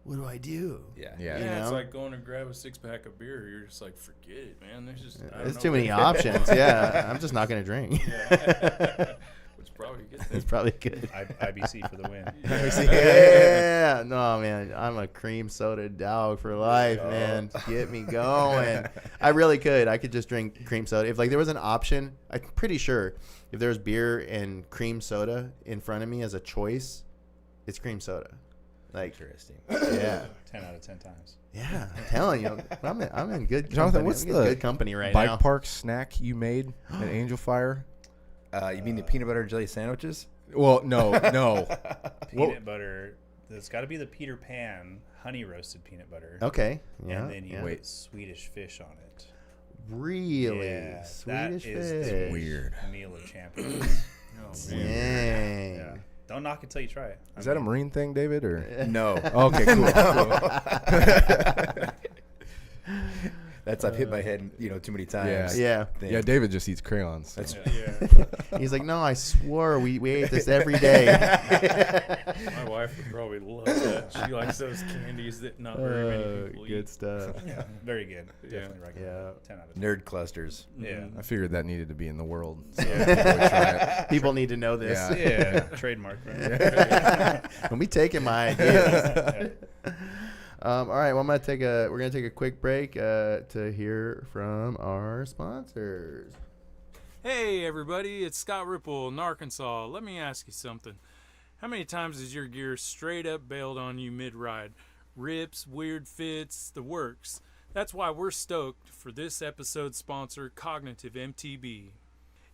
S1: what do I do?
S5: Yeah.
S3: Yeah.
S2: Yeah, it's
S1: know?
S2: like going to grab a 6-pack of beer. You're just like, forget it, man. There's just
S1: There's too many options. Yeah. I'm just not going to drink.
S2: Yeah. Which probably good.
S1: It's probably good.
S4: IBC for the win.
S1: Yeah. No, man. I'm a cream soda dog for life, man. Get me going. I really could. I could just drink cream soda. If like there was an option, I'm pretty sure if there was beer and cream soda in front of me as a choice, it's cream soda. Like,
S5: Interesting.
S1: yeah.
S4: 10 out of 10 times.
S1: Yeah, I'm telling you, I'm in good company.
S3: Jonathan, what's
S1: I'm in
S3: the
S1: good company right
S3: bike
S1: now?
S3: park snack you made at Angel Fire?
S5: You mean the peanut butter and jelly sandwiches?
S3: Well, no.
S4: Peanut butter. It's got to be the Peter Pan honey roasted peanut butter.
S1: Okay. Yeah.
S4: And then you
S1: yeah.
S4: put Swedish fish on it.
S1: Really?
S4: Yeah,
S1: Swedish
S4: that is
S1: fish.
S4: the
S3: Weird.
S4: meal of champions.
S1: Dang.
S4: Yeah. Don't knock it till you try it.
S3: Is that a Marine thing, David? Or
S5: No.
S3: okay, cool.
S5: That's I've hit my head, too many times.
S1: Yeah.
S3: Yeah, David just eats crayons.
S5: That's
S1: He's like, no, I swore we ate this every day.
S2: My wife would probably love that. She likes those candies that not very many people
S1: good
S2: eat.
S1: stuff.
S4: Yeah, very good.
S2: Yeah.
S4: Definitely recommend
S1: Yeah.
S4: it. 10 out of 10.
S5: nerd clusters.
S4: Yeah.
S3: I figured that needed to be in the world. So
S4: Yeah.
S3: I would try it.
S1: People need to know this.
S3: Yeah.
S4: Yeah. Trademark. Right?
S1: Don't be taking my ideas.
S4: Yeah.
S1: All right, well, we're gonna take a quick break to hear from our sponsors.
S2: Hey everybody, it's Scott Ripple, Gnarkansas. Let me ask you something. How many times has your gear straight up bailed on you mid-ride? Rips, weird fits, the works. That's why we're stoked for this episode's sponsor, Cognative MTB.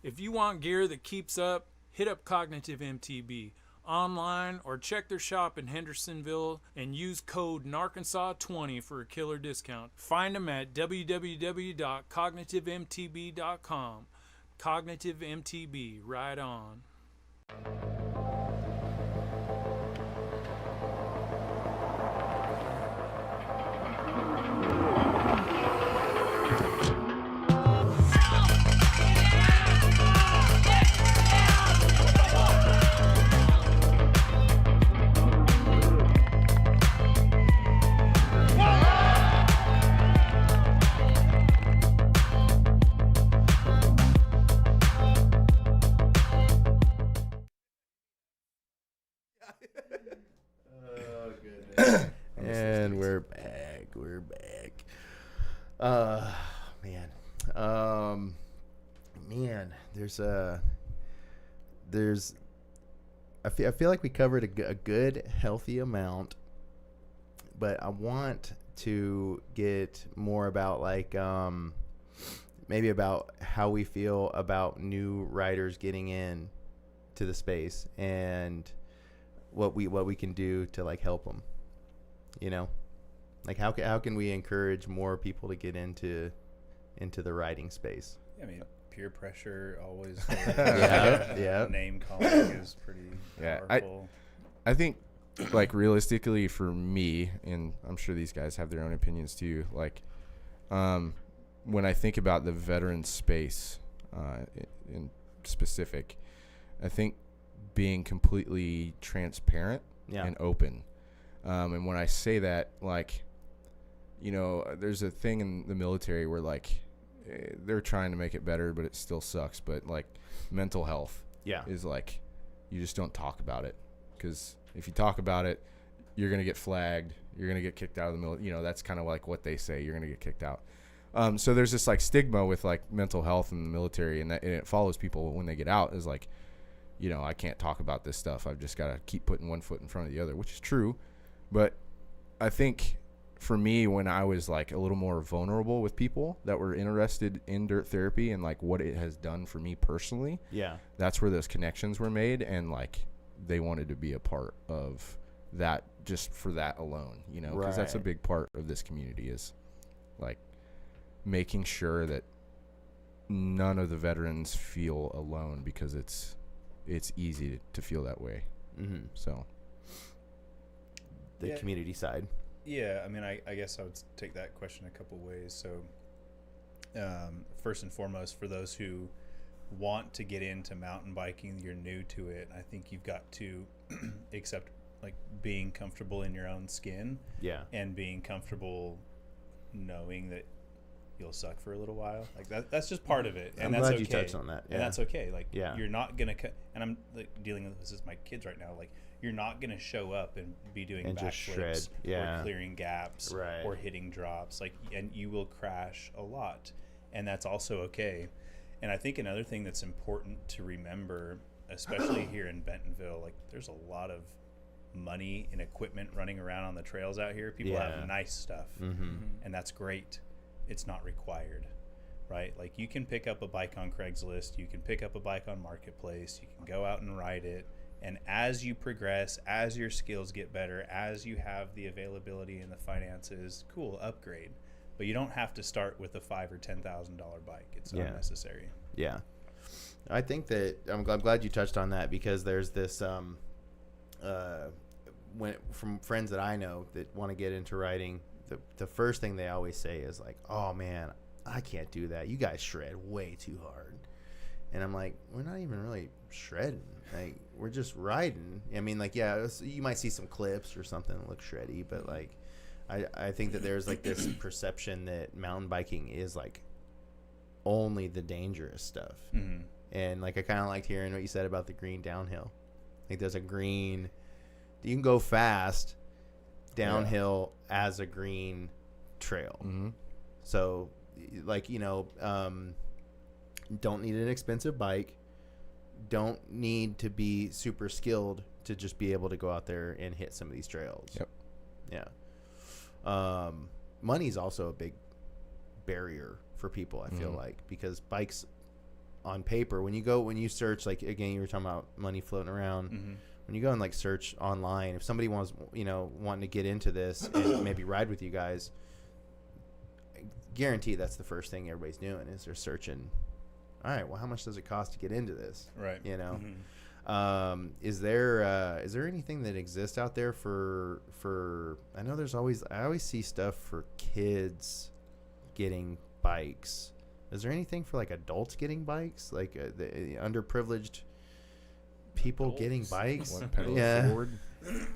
S2: If you want gear that keeps up, hit up Cognative MTB online or check their shop in Hendersonville and use code Gnarkansas20 for a killer discount. Find them at www.cognitivemtb.com. Cognitive MTB, right on.
S1: And we're back. Man, I feel like we covered a good, healthy amount, but I want to get more about like maybe about how we feel about new riders getting in to the space and what we can do to like help them. Like how can we encourage more people to get into the riding space?
S4: I mean, peer pressure always.
S1: Yeah.
S4: Name calling is pretty powerful.
S3: I think, like, realistically for me, and I'm sure these guys have their own opinions too, like, when I think about the veteran space in specific, I think being completely transparent and open. And when I say that, like, you know, there's a thing in the military where, like, they're trying to make it better, but it still sucks. But, like, mental health is, like, you just don't talk about it. Because if you talk about it, you're going to get flagged. You're going to get kicked out of the military. You know, that's kind of like what they say. You're going to get kicked out. So there's this, like, stigma with, like, mental health in the military, and it follows people when they get out is, like, you know, I can't talk about this stuff. I've just got to keep putting one foot in front of the other, which is true. But I think for me, when I was, like, a little more vulnerable with people that were interested in dirt therapy and, like, what it has done for me personally, that's where those connections were made, and, like, they wanted to be a part of that just for that alone, you know, because that's a big part of this community is, like, making sure that none of the veterans feel alone, because it's easy to feel that way. So
S1: the community side.
S4: Yeah, I mean, I guess I would take that question a couple ways. So, first and foremost, for those who want to get into mountain biking, you're new to it, I think you've got to accept, like, being comfortable in your own skin. And being comfortable knowing that you'll suck for a little while. Like, that's just part of it. And
S1: I'm
S4: that's
S1: glad
S4: okay.
S1: you touched on that.
S4: And that's okay. Like, you're not going to and I'm, like, dealing with this as my kids right now. Like, you're not going to show up and be doing backflips or clearing gaps or hitting drops. Like, and you will crash a lot. And that's also okay. And I think another thing that's important to remember, especially here in Bentonville, like, there's a lot of money and equipment running around on the trails out here. People have nice stuff, and that's great. It's not required, right? Like, you can pick up a bike on Craigslist, you can pick up a bike on Marketplace, you can go out and ride it, and as you progress, as your skills get better, as you have the availability and the finances, cool, upgrade. But you don't have to start with a $5,000 or $10,000 bike. It's unnecessary.
S1: I think that I'm glad you touched on that, because there's this when from friends that I know that want to get into riding, the first thing they always say is, like, oh man, I can't do that. You guys shred way too hard. And I'm like, we're not even really shredding. Like, we're just riding. I mean, like, you might see some clips or something that look shreddy, but, like, I think that there's, like, this perception that mountain biking is, like, only the dangerous stuff. And, like, I kind of liked hearing what you said about the green downhill. Like, there's a green, you can go fast downhill as a green trail. So, like, you know, don't need an expensive bike, don't need to be super skilled to just be able to go out there and hit some of these trails. Money's also a big barrier for people, I feel like, because bikes on paper, when you search, like, again, you were talking about money floating around, when you go and, like, search online, if somebody wants, you know, wanting to get into this and maybe ride with you guys, I guarantee that's the first thing everybody's doing is they're searching, all right, well, how much does it cost to get into this?
S4: Right.
S1: You know? Is there anything that exists out there for I know I always see stuff for kids getting bikes. Is there anything for, like, adults getting bikes, like the underprivileged people getting bikes?
S3: Pedal it forward.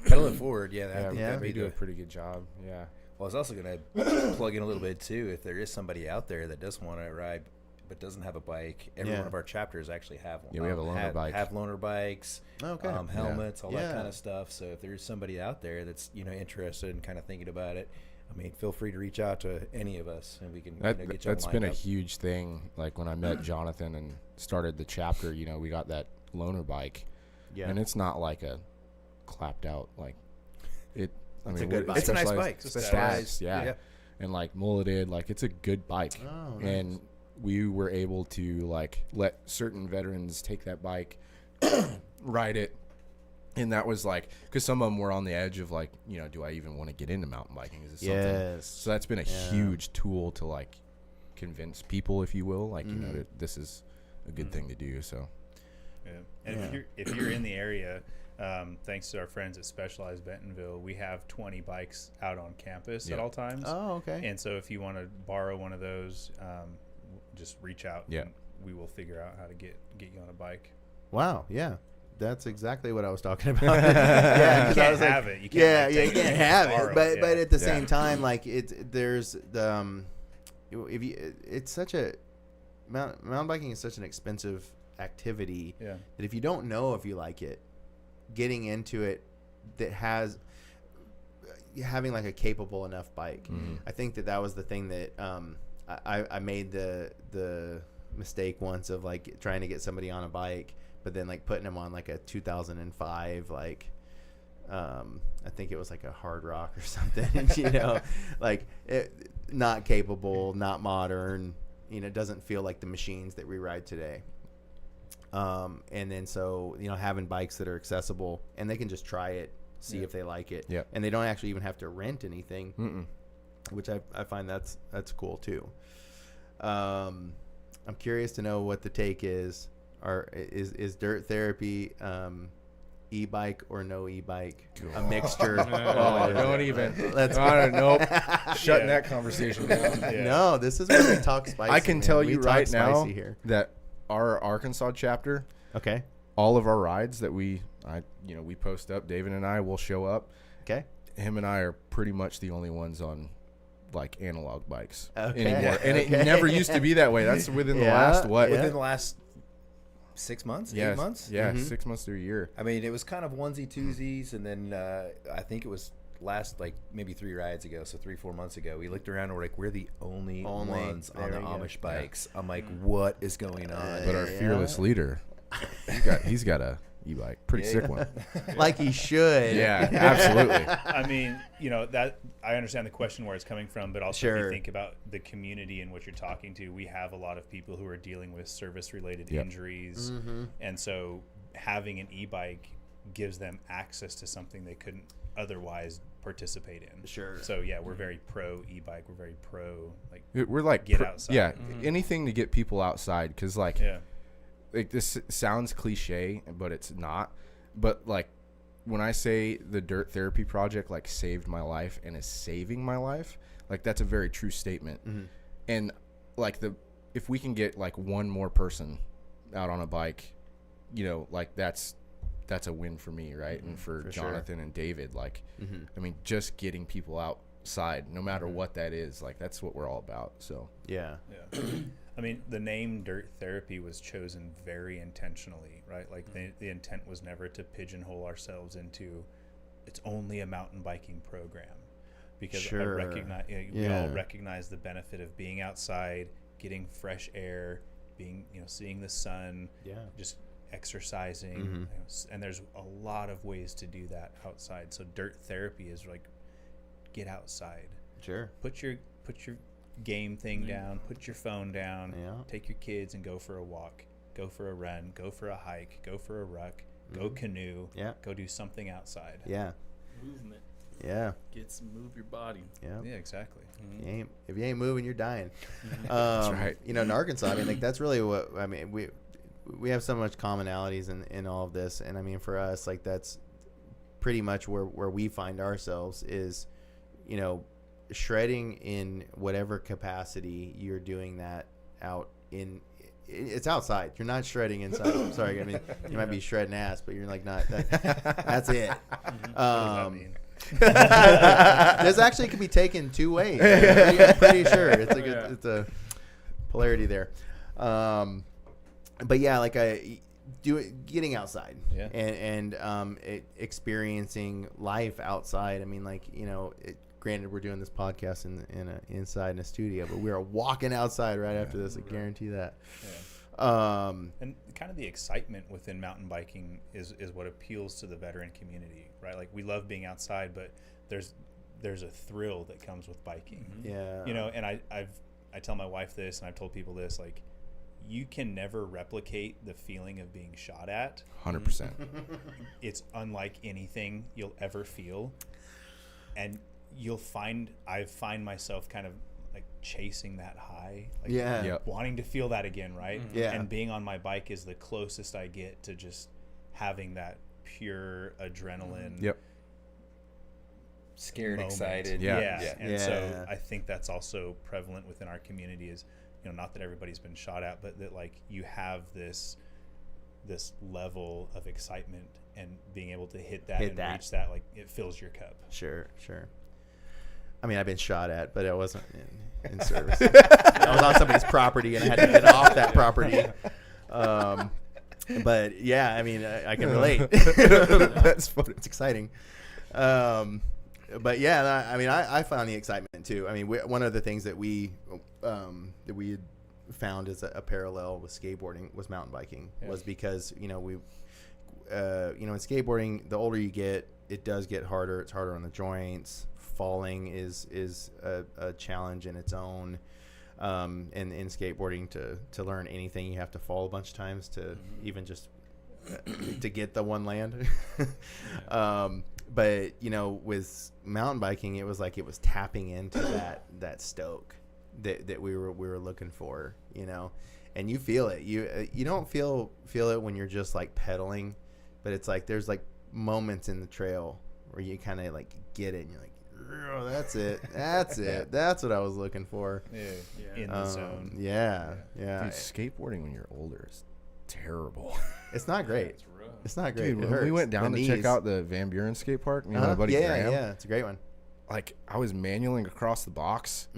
S5: Pedal it forward.
S3: They do a pretty good job. Well,
S5: I was also going to plug in a little bit too. If there is somebody out there that does want to ride but doesn't have a bike, every one of our chapters actually have one.
S3: We have a loaner bike.
S5: Have loaner bikes, helmets, all that kind of stuff. So if there's somebody out there that's, you know, interested and kind of thinking about it, I mean, feel free to reach out to any of us, and we can get you
S3: that's been
S5: up.
S3: a huge thing. Like, when I met Jonathan and started the chapter, you know, we got that loaner bike, and it's not like a clapped out, like, it. I
S5: it's
S3: mean,
S5: a good bike. It's a nice bike.
S3: Specialized, and, like, mulleted, like, it's a good bike.
S1: Oh, nice.
S3: And we were able to, like, let certain veterans take that bike, ride it, And that was like, because some of them were on the edge of like, you know, do I even want to get into mountain biking? Is this something?
S1: Yes.
S3: So that's been a huge tool to like convince people, if you will, like, you know, that this is a good thing to do. So,
S4: yeah. And if you're in the area, thanks to our friends at Specialized Bentonville, we have 20 bikes out on campus at all times.
S1: Oh, okay.
S4: And so if you want to borrow one of those, just reach out.
S3: Yeah.
S4: And we will figure out how to get you on a bike.
S1: Wow. Yeah. That's exactly what I was talking about. Yeah,
S4: You can't have it. You can't
S1: you can't have
S4: borrow
S1: it. But but at the
S3: Yeah.
S1: same time, like there's the if you it's such a mountain biking is such an expensive activity
S4: Yeah.
S1: that if you don't know if you like it, getting into it that has having like a capable enough bike. I think that was the thing that I made the mistake once of like trying to get somebody on a bike, but then like putting them on like a 2005 like I think it was like a Hard Rock or something, you know, like not capable, not modern, you know, doesn't feel like the machines that we ride today. And then so, you know, having bikes that are accessible and they can just try it, see if they like it.
S3: Yep.
S1: And they don't actually even have to rent anything, which I find that's cool too. I'm curious to know what the take is. Is dirt therapy e-bike or no e-bike a mixture?
S3: don't even.
S1: Let's
S3: nope. Shutting that conversation down.
S1: No, this is where we talk spicy.
S3: I can
S1: man.
S3: tell
S1: We
S3: you
S1: talk
S3: right now
S1: spicy here.
S3: that our Arkansas chapter,
S1: Okay.
S3: all of our rides that we post up, David and I will show up.
S1: Okay.
S3: Him and I are pretty much the only ones on like analog bikes
S1: Okay.
S3: anymore. And
S1: Okay.
S3: it never used to be that way. That's within the last
S5: Within the last 6 months, 8 months.
S3: Yeah, 6 months to a year.
S5: I mean, it was kind of onesie twosies, and then I think it was last like maybe 3 rides ago, so 3-4 months ago, we looked around and we're like, we're the only ones on the
S1: There we go.
S5: Amish bikes. I'm like, what is going on?
S3: But our
S1: Yeah.
S3: fearless leader, he's got a e-bike, pretty sick one.
S1: Like he should.
S3: Yeah, absolutely.
S4: I mean, you know, that I understand the question where it's coming from, but also if
S1: Sure.
S4: you think about the community and what you're talking to, we have a lot of people who are dealing with service-related
S3: Yep.
S4: injuries, and so having an e-bike gives them access to something they couldn't otherwise participate in.
S1: Sure.
S4: So yeah, we're very pro e-bike. We're very pro like
S3: We're like
S4: get outside.
S3: Yeah, anything to get people outside, because like this sounds cliche, but it's not. But like when I say the Dirt Therapy Project like saved my life and is saving my life, like that's a very true statement. And like if we can get like one more person out on a bike, you know, like that's a win for me, right? And for Jonathan and David, like I mean, just getting people outside, no matter what that is, like that's what we're all about. So
S1: Yeah.
S4: I mean, the name Dirt Therapy was chosen very intentionally, right? Like the intent was never to pigeonhole ourselves into it's only a mountain biking program, because we all recognize the benefit of being outside, getting fresh air, being, you know, seeing the sun, just exercising, you know, and there's a lot of ways to do that outside. So Dirt Therapy is like, get outside,
S1: Sure.
S4: put your game thing down, put your phone down,
S1: Yeah.
S4: take your kids and go for a walk, go for a run, go for a hike, go for a ruck, go canoe, go do something outside.
S1: Yeah.
S2: Movement.
S1: Yeah.
S2: Move your body.
S1: Yeah.
S4: Yeah, exactly.
S1: If you ain't moving, you're dying.
S3: That's right.
S1: You know, Gnarkansas, I mean, like that's really what I mean. We have so much commonalities in all of this, and I mean, for us, like that's pretty much where we find ourselves is, you know, shredding in whatever capacity you're doing that out in. It's outside. You're not shredding inside. Sorry, I mean, you might be shredding ass, but you're like not. That's it.
S4: What does that mean?
S1: This actually can be taken 2 ways. I'm pretty sure it's a good, it's a polarity there. But yeah, like getting outside and experiencing life outside. I mean, like, you know, granted we're doing this podcast inside in a studio, but we are walking outside right after this. I guarantee that.
S4: And kind of the excitement within mountain biking is what appeals to the veteran community, right? Like we love being outside, but there's a thrill that comes with biking.
S1: Yeah.
S4: You know, and I tell my wife this, and I've told people this, like, you can never replicate the feeling of being shot at.
S3: 100%.
S4: It's unlike anything you'll ever feel. And I find myself kind of like chasing that high, like
S3: Yep.
S4: wanting to feel that again, right?
S1: Yeah.
S4: And being on my bike is the closest I get to just having that pure adrenaline.
S3: Yep.
S5: Scared,
S4: moment.
S5: excited.
S4: Yeah. And
S1: Yeah.
S4: so I think that's also prevalent within our community is, not that everybody's been shot at, but that like you have this level of excitement and being able to hit that. Reach that, like it fills your cup.
S1: Sure. I mean, I've been shot at, but I wasn't in service. I was on somebody's property, and I had to get off that property. But yeah, I mean, I can relate.
S3: That's funny.
S1: It's exciting. But yeah, I mean, I found the excitement too. I mean, one of the things that we had found as a parallel with skateboarding was mountain biking. Was because in skateboarding, the older you get, it does get harder. It's harder on the joints. Falling is a challenge in its own. And in skateboarding, to learn anything, you have to fall a bunch of times to even just to get the one land. But with mountain biking, it was like it was tapping into that stoke that we were looking for, and you feel it. You don't feel it when you're just like pedaling, but it's like there's like moments in the trail where you kind of like get it, and you're like, oh, that's it. That's what I was looking for.
S4: Yeah. In the zone.
S1: Yeah.
S3: Dude, skateboarding when you're older is terrible.
S1: It's not great.
S2: It's rough.
S1: It's not great.
S3: Dude,
S1: It
S3: when
S1: hurts.
S3: we went down
S1: The
S3: to check
S1: knees.
S3: out the Van Buren skate park, me and my buddy Graham,
S1: yeah, it's a great one.
S3: like I was manualing across the box,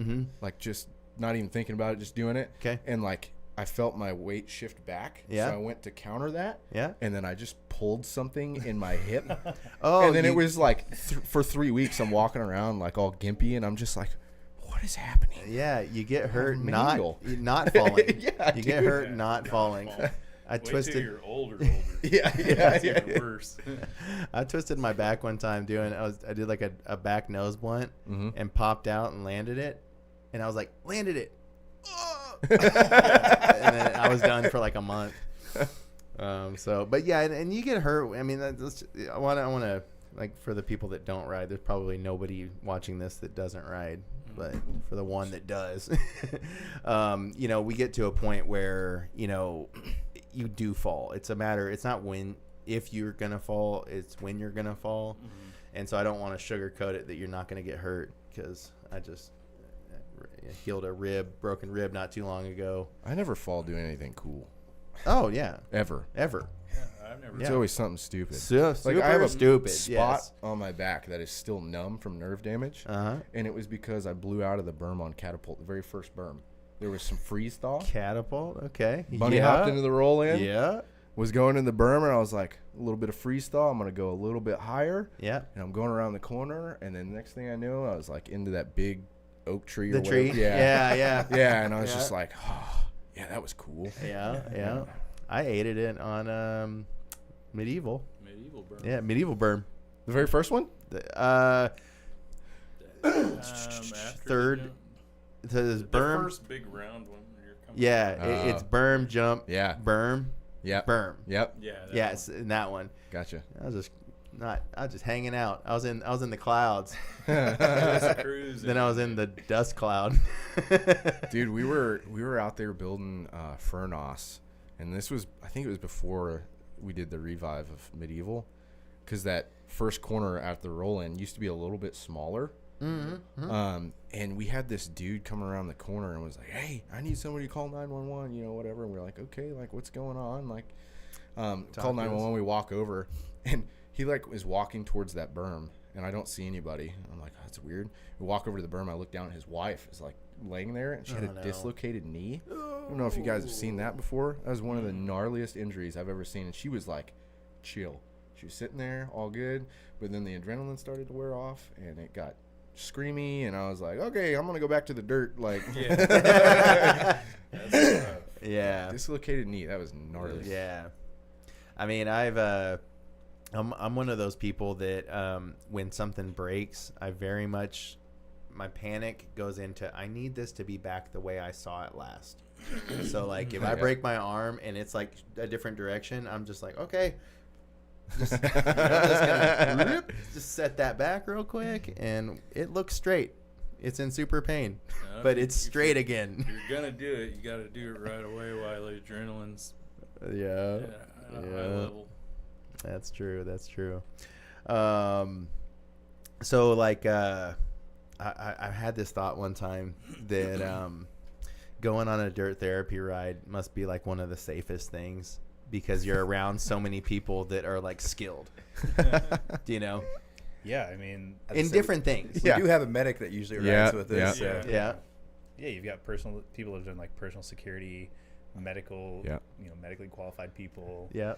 S3: like just not even thinking about it, just doing it.
S1: Okay.
S3: And like I felt my weight shift back.
S1: Yeah.
S3: So I went to counter that.
S1: Yeah.
S3: And then I just pulled something in my hip.
S1: Oh,
S3: and then it was like for 3 weeks I'm walking around like all gimpy, and I'm just like, what is happening?
S1: Yeah, you get hurt
S3: manual.
S1: not falling.
S3: Yeah,
S1: you get
S3: dude.
S1: hurt not falling. I
S2: Wait till
S1: twisted.
S2: you're older.
S3: Yeah,
S2: It's even worse.
S1: I twisted my back one time I did like a back nose blunt and popped out and landed it, and I was like, landed it. And then I was done for like a month. But yeah, and you get hurt. I mean, I want to like, for the people that don't ride, there's probably nobody watching this that doesn't ride, but for the one that does, we get to a point where you do fall. It's not if you're gonna fall, it's when you're gonna fall. And so I don't want to sugarcoat it that you're not gonna get hurt, because I just healed a broken rib not too long ago.
S3: I never fall doing anything cool.
S1: Oh yeah,
S3: Ever.
S2: Yeah, I've never.
S3: It's always something stupid.
S1: Super
S3: I have a
S1: stupid
S3: spot
S1: yes.
S3: on my back that is still numb from nerve damage, and it was because I blew out of the berm on Catapult, the very first berm. There was some freeze thaw.
S1: Catapult, okay.
S3: Bunny hopped into the roll in.
S1: Yeah.
S3: Was going in the berm, and I was like, a little bit of freeze thaw. I'm gonna go a little bit higher.
S1: Yeah.
S3: And I'm going around the corner, and then next thing I knew, I was like into that big oak tree.
S1: The
S3: or
S1: tree.
S3: whatever. Yeah.
S1: Yeah.
S3: And I was
S1: Yeah.
S3: just like, oh, yeah, that was cool.
S1: Yeah. I ate it on Medieval.
S2: Medieval burn.
S1: Yeah, Medieval berm.
S3: The very first one.
S1: Third. It says
S2: The
S1: berm.
S2: first big round one. You're coming
S1: Yeah, it's berm, jump,
S3: Yeah.
S1: berm,
S3: Yep.
S1: berm.
S3: Yep.
S2: Yeah. that
S1: Yes, in that one.
S3: Gotcha.
S1: I was just hanging out. I was in the clouds.
S2: one. Just cruising.
S1: Then I was in the dust cloud.
S3: Dude, we were out there building Furnos, and I think it was before we did the revive of Medieval, because that first corner at the roll-in used to be a little bit smaller. And we had this dude come around the corner and was like, "Hey, I need somebody to call 911, whatever." And we were like, "Okay, like what's going on?" Like, call 911. We walk over, and he like is walking towards that berm, and I don't see anybody. I'm like, oh, that's weird. We walk over to the berm. I look down, and his wife is like laying there, and she had a dislocated knee. I don't know if you guys have seen that before. That was one of the gnarliest injuries I've ever seen, and she was like, chill. She was sitting there, all good, but then the adrenaline started to wear off, and it got screamy, and I was like, okay, I'm gonna go back to the dirt. Like,
S1: Yeah.
S3: dislocated knee. That was gnarly.
S1: Yeah. I mean, I'm one of those people that when something breaks, I very much my panic goes into, I need this to be back the way I saw it last. So like if I break my arm and it's like a different direction, I'm just like, okay, just gonna just set that back real quick, and it looks straight. It's in super pain, but it's straight again.
S2: If you're gonna do it, you got to do it right away while the adrenaline's at a high level.
S1: That's true. That's true. So like I had this thought one time that going on a dirt therapy ride must be like one of the safest things, because you're around so many people that are like skilled. You know?
S4: Yeah, I mean,
S1: in different things.
S5: We do have a medic that usually rides with us.
S1: Yeah.
S4: You've got people that have done like personal security, medical, medically qualified people.
S1: Yeah.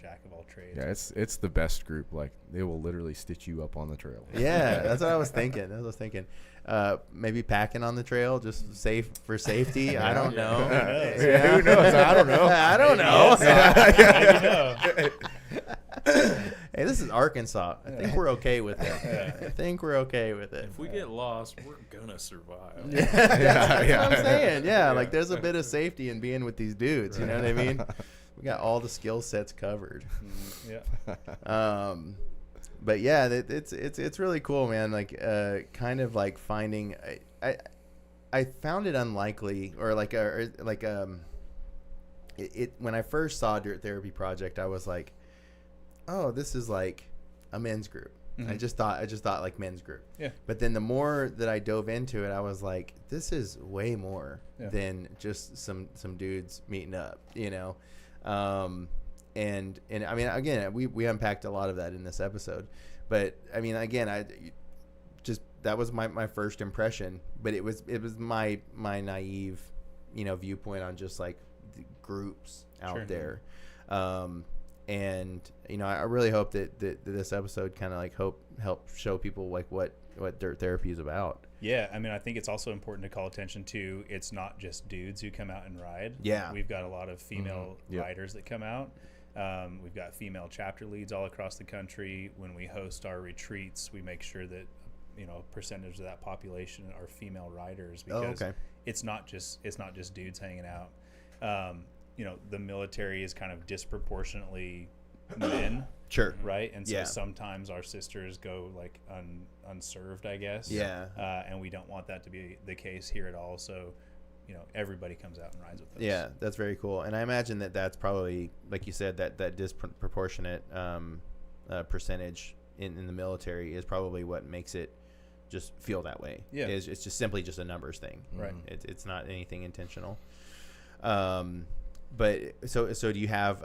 S4: Jack of all trades.
S3: Yeah, it's the best group. Like, they will literally stitch you up on the trail.
S1: Yeah, that's what I was thinking. Maybe packing on the trail, just for safety. I don't know.
S3: Who knows? I don't know.
S1: I don't know.
S4: Yes.
S1: Hey, this is Arkansas. I think we're okay with it.
S2: If we get lost, we're gonna survive.
S1: That's what I'm saying. Yeah, like there's a bit of safety in being with these dudes. You know what I mean? We got all the skill sets covered.
S4: Yeah.
S1: But yeah, it's really cool, man. Like, kind of like finding. I found it unlikely, or when I first saw Dirt Therapy Project, I was like, oh, this is like a men's group.
S4: Mm-hmm.
S1: I just thought like men's group.
S4: Yeah.
S1: But then the more that I dove into it, I was like, this is way more than just some dudes meeting up, you know? And I mean, again, we unpacked a lot of that in this episode, but I mean, again, that was my first impression, but it was my naive, viewpoint on just like the groups out there. And I really hope that this episode kind of like help show people like what dirt therapy is about.
S4: Yeah, I mean, I think it's also important to call attention to, it's not just dudes who come out and ride.
S1: Yeah.
S4: We've got a lot of female riders that come out. We've got female chapter leads all across the country. When we host our retreats, we make sure that a percentage of that population are female riders, because it's not just dudes hanging out. The military is kind of disproportionately men.
S1: Sure.
S4: Right. And so sometimes our sisters go like unserved, I guess.
S1: Yeah.
S4: And we don't want that to be the case here at all. So, everybody comes out and rides with us.
S1: Yeah, that's very cool. And I imagine that's probably, like you said, that disproportionate percentage in the military is probably what makes it just feel that way. Yeah. It's just simply just a numbers thing.
S4: Right.
S1: It's not anything intentional. But so do you have?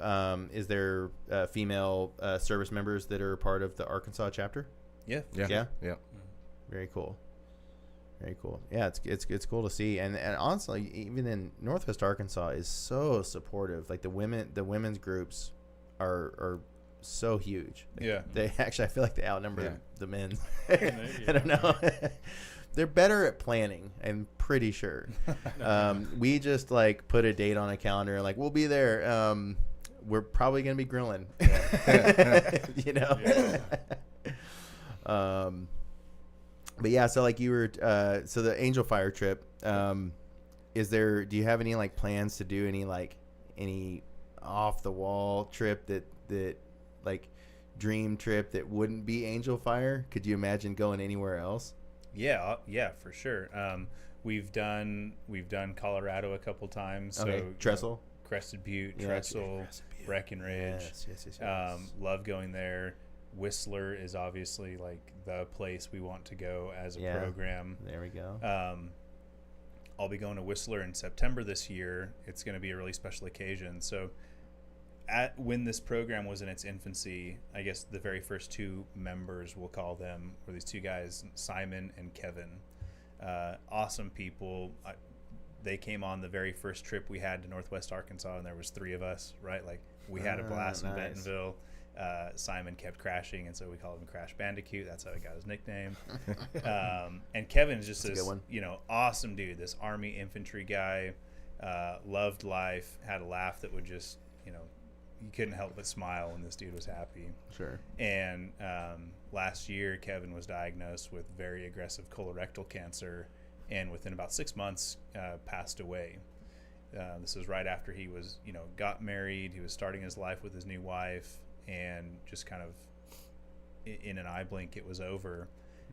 S1: Is there female service members that are part of the Arkansas chapter?
S4: Yeah.
S1: Very cool. Yeah, it's cool to see, and honestly, even in Northwest Arkansas is so supportive. Like the women's groups are so huge.
S4: Yeah.
S1: They actually, I feel like they outnumber the men. I don't know. They're better at planning, I'm pretty sure. We just like put a date on a calendar, like we'll be there. We're probably gonna be grilling, But yeah, so like you were, so the Angel Fire trip. Do you have any like plans to do any off the wall trip that like dream trip that wouldn't be Angel Fire? Could you imagine going anywhere else?
S4: Yeah, for sure. We've done Colorado a couple times.
S1: Okay.
S4: So
S1: Trestle,
S4: Crested Butte, Trestle, Breckenridge.
S1: Yes.
S4: Love going there. Whistler is obviously like the place we want to go as a program.
S1: There we go.
S4: I'll be going to Whistler in September this year. It's going to be a really special occasion. So when this program was in its infancy, I guess the very first two members, we'll call them, were these two guys, Simon and Kevin. Awesome people. They came on the very first trip we had to Northwest Arkansas, and there was three of us, right? Like we had a blast in Bentonville. Simon kept crashing, and so we called him Crash Bandicoot. That's how he got his nickname. And Kevin is just this, awesome dude, this Army infantry guy, loved life, had a laugh that would just, you couldn't help but smile when this dude was happy.
S1: Sure.
S4: And last year, Kevin was diagnosed with very aggressive colorectal cancer, and within about 6 months, passed away. This was right after he was, got married. He was starting his life with his new wife, and just kind of in an eye blink, it was over.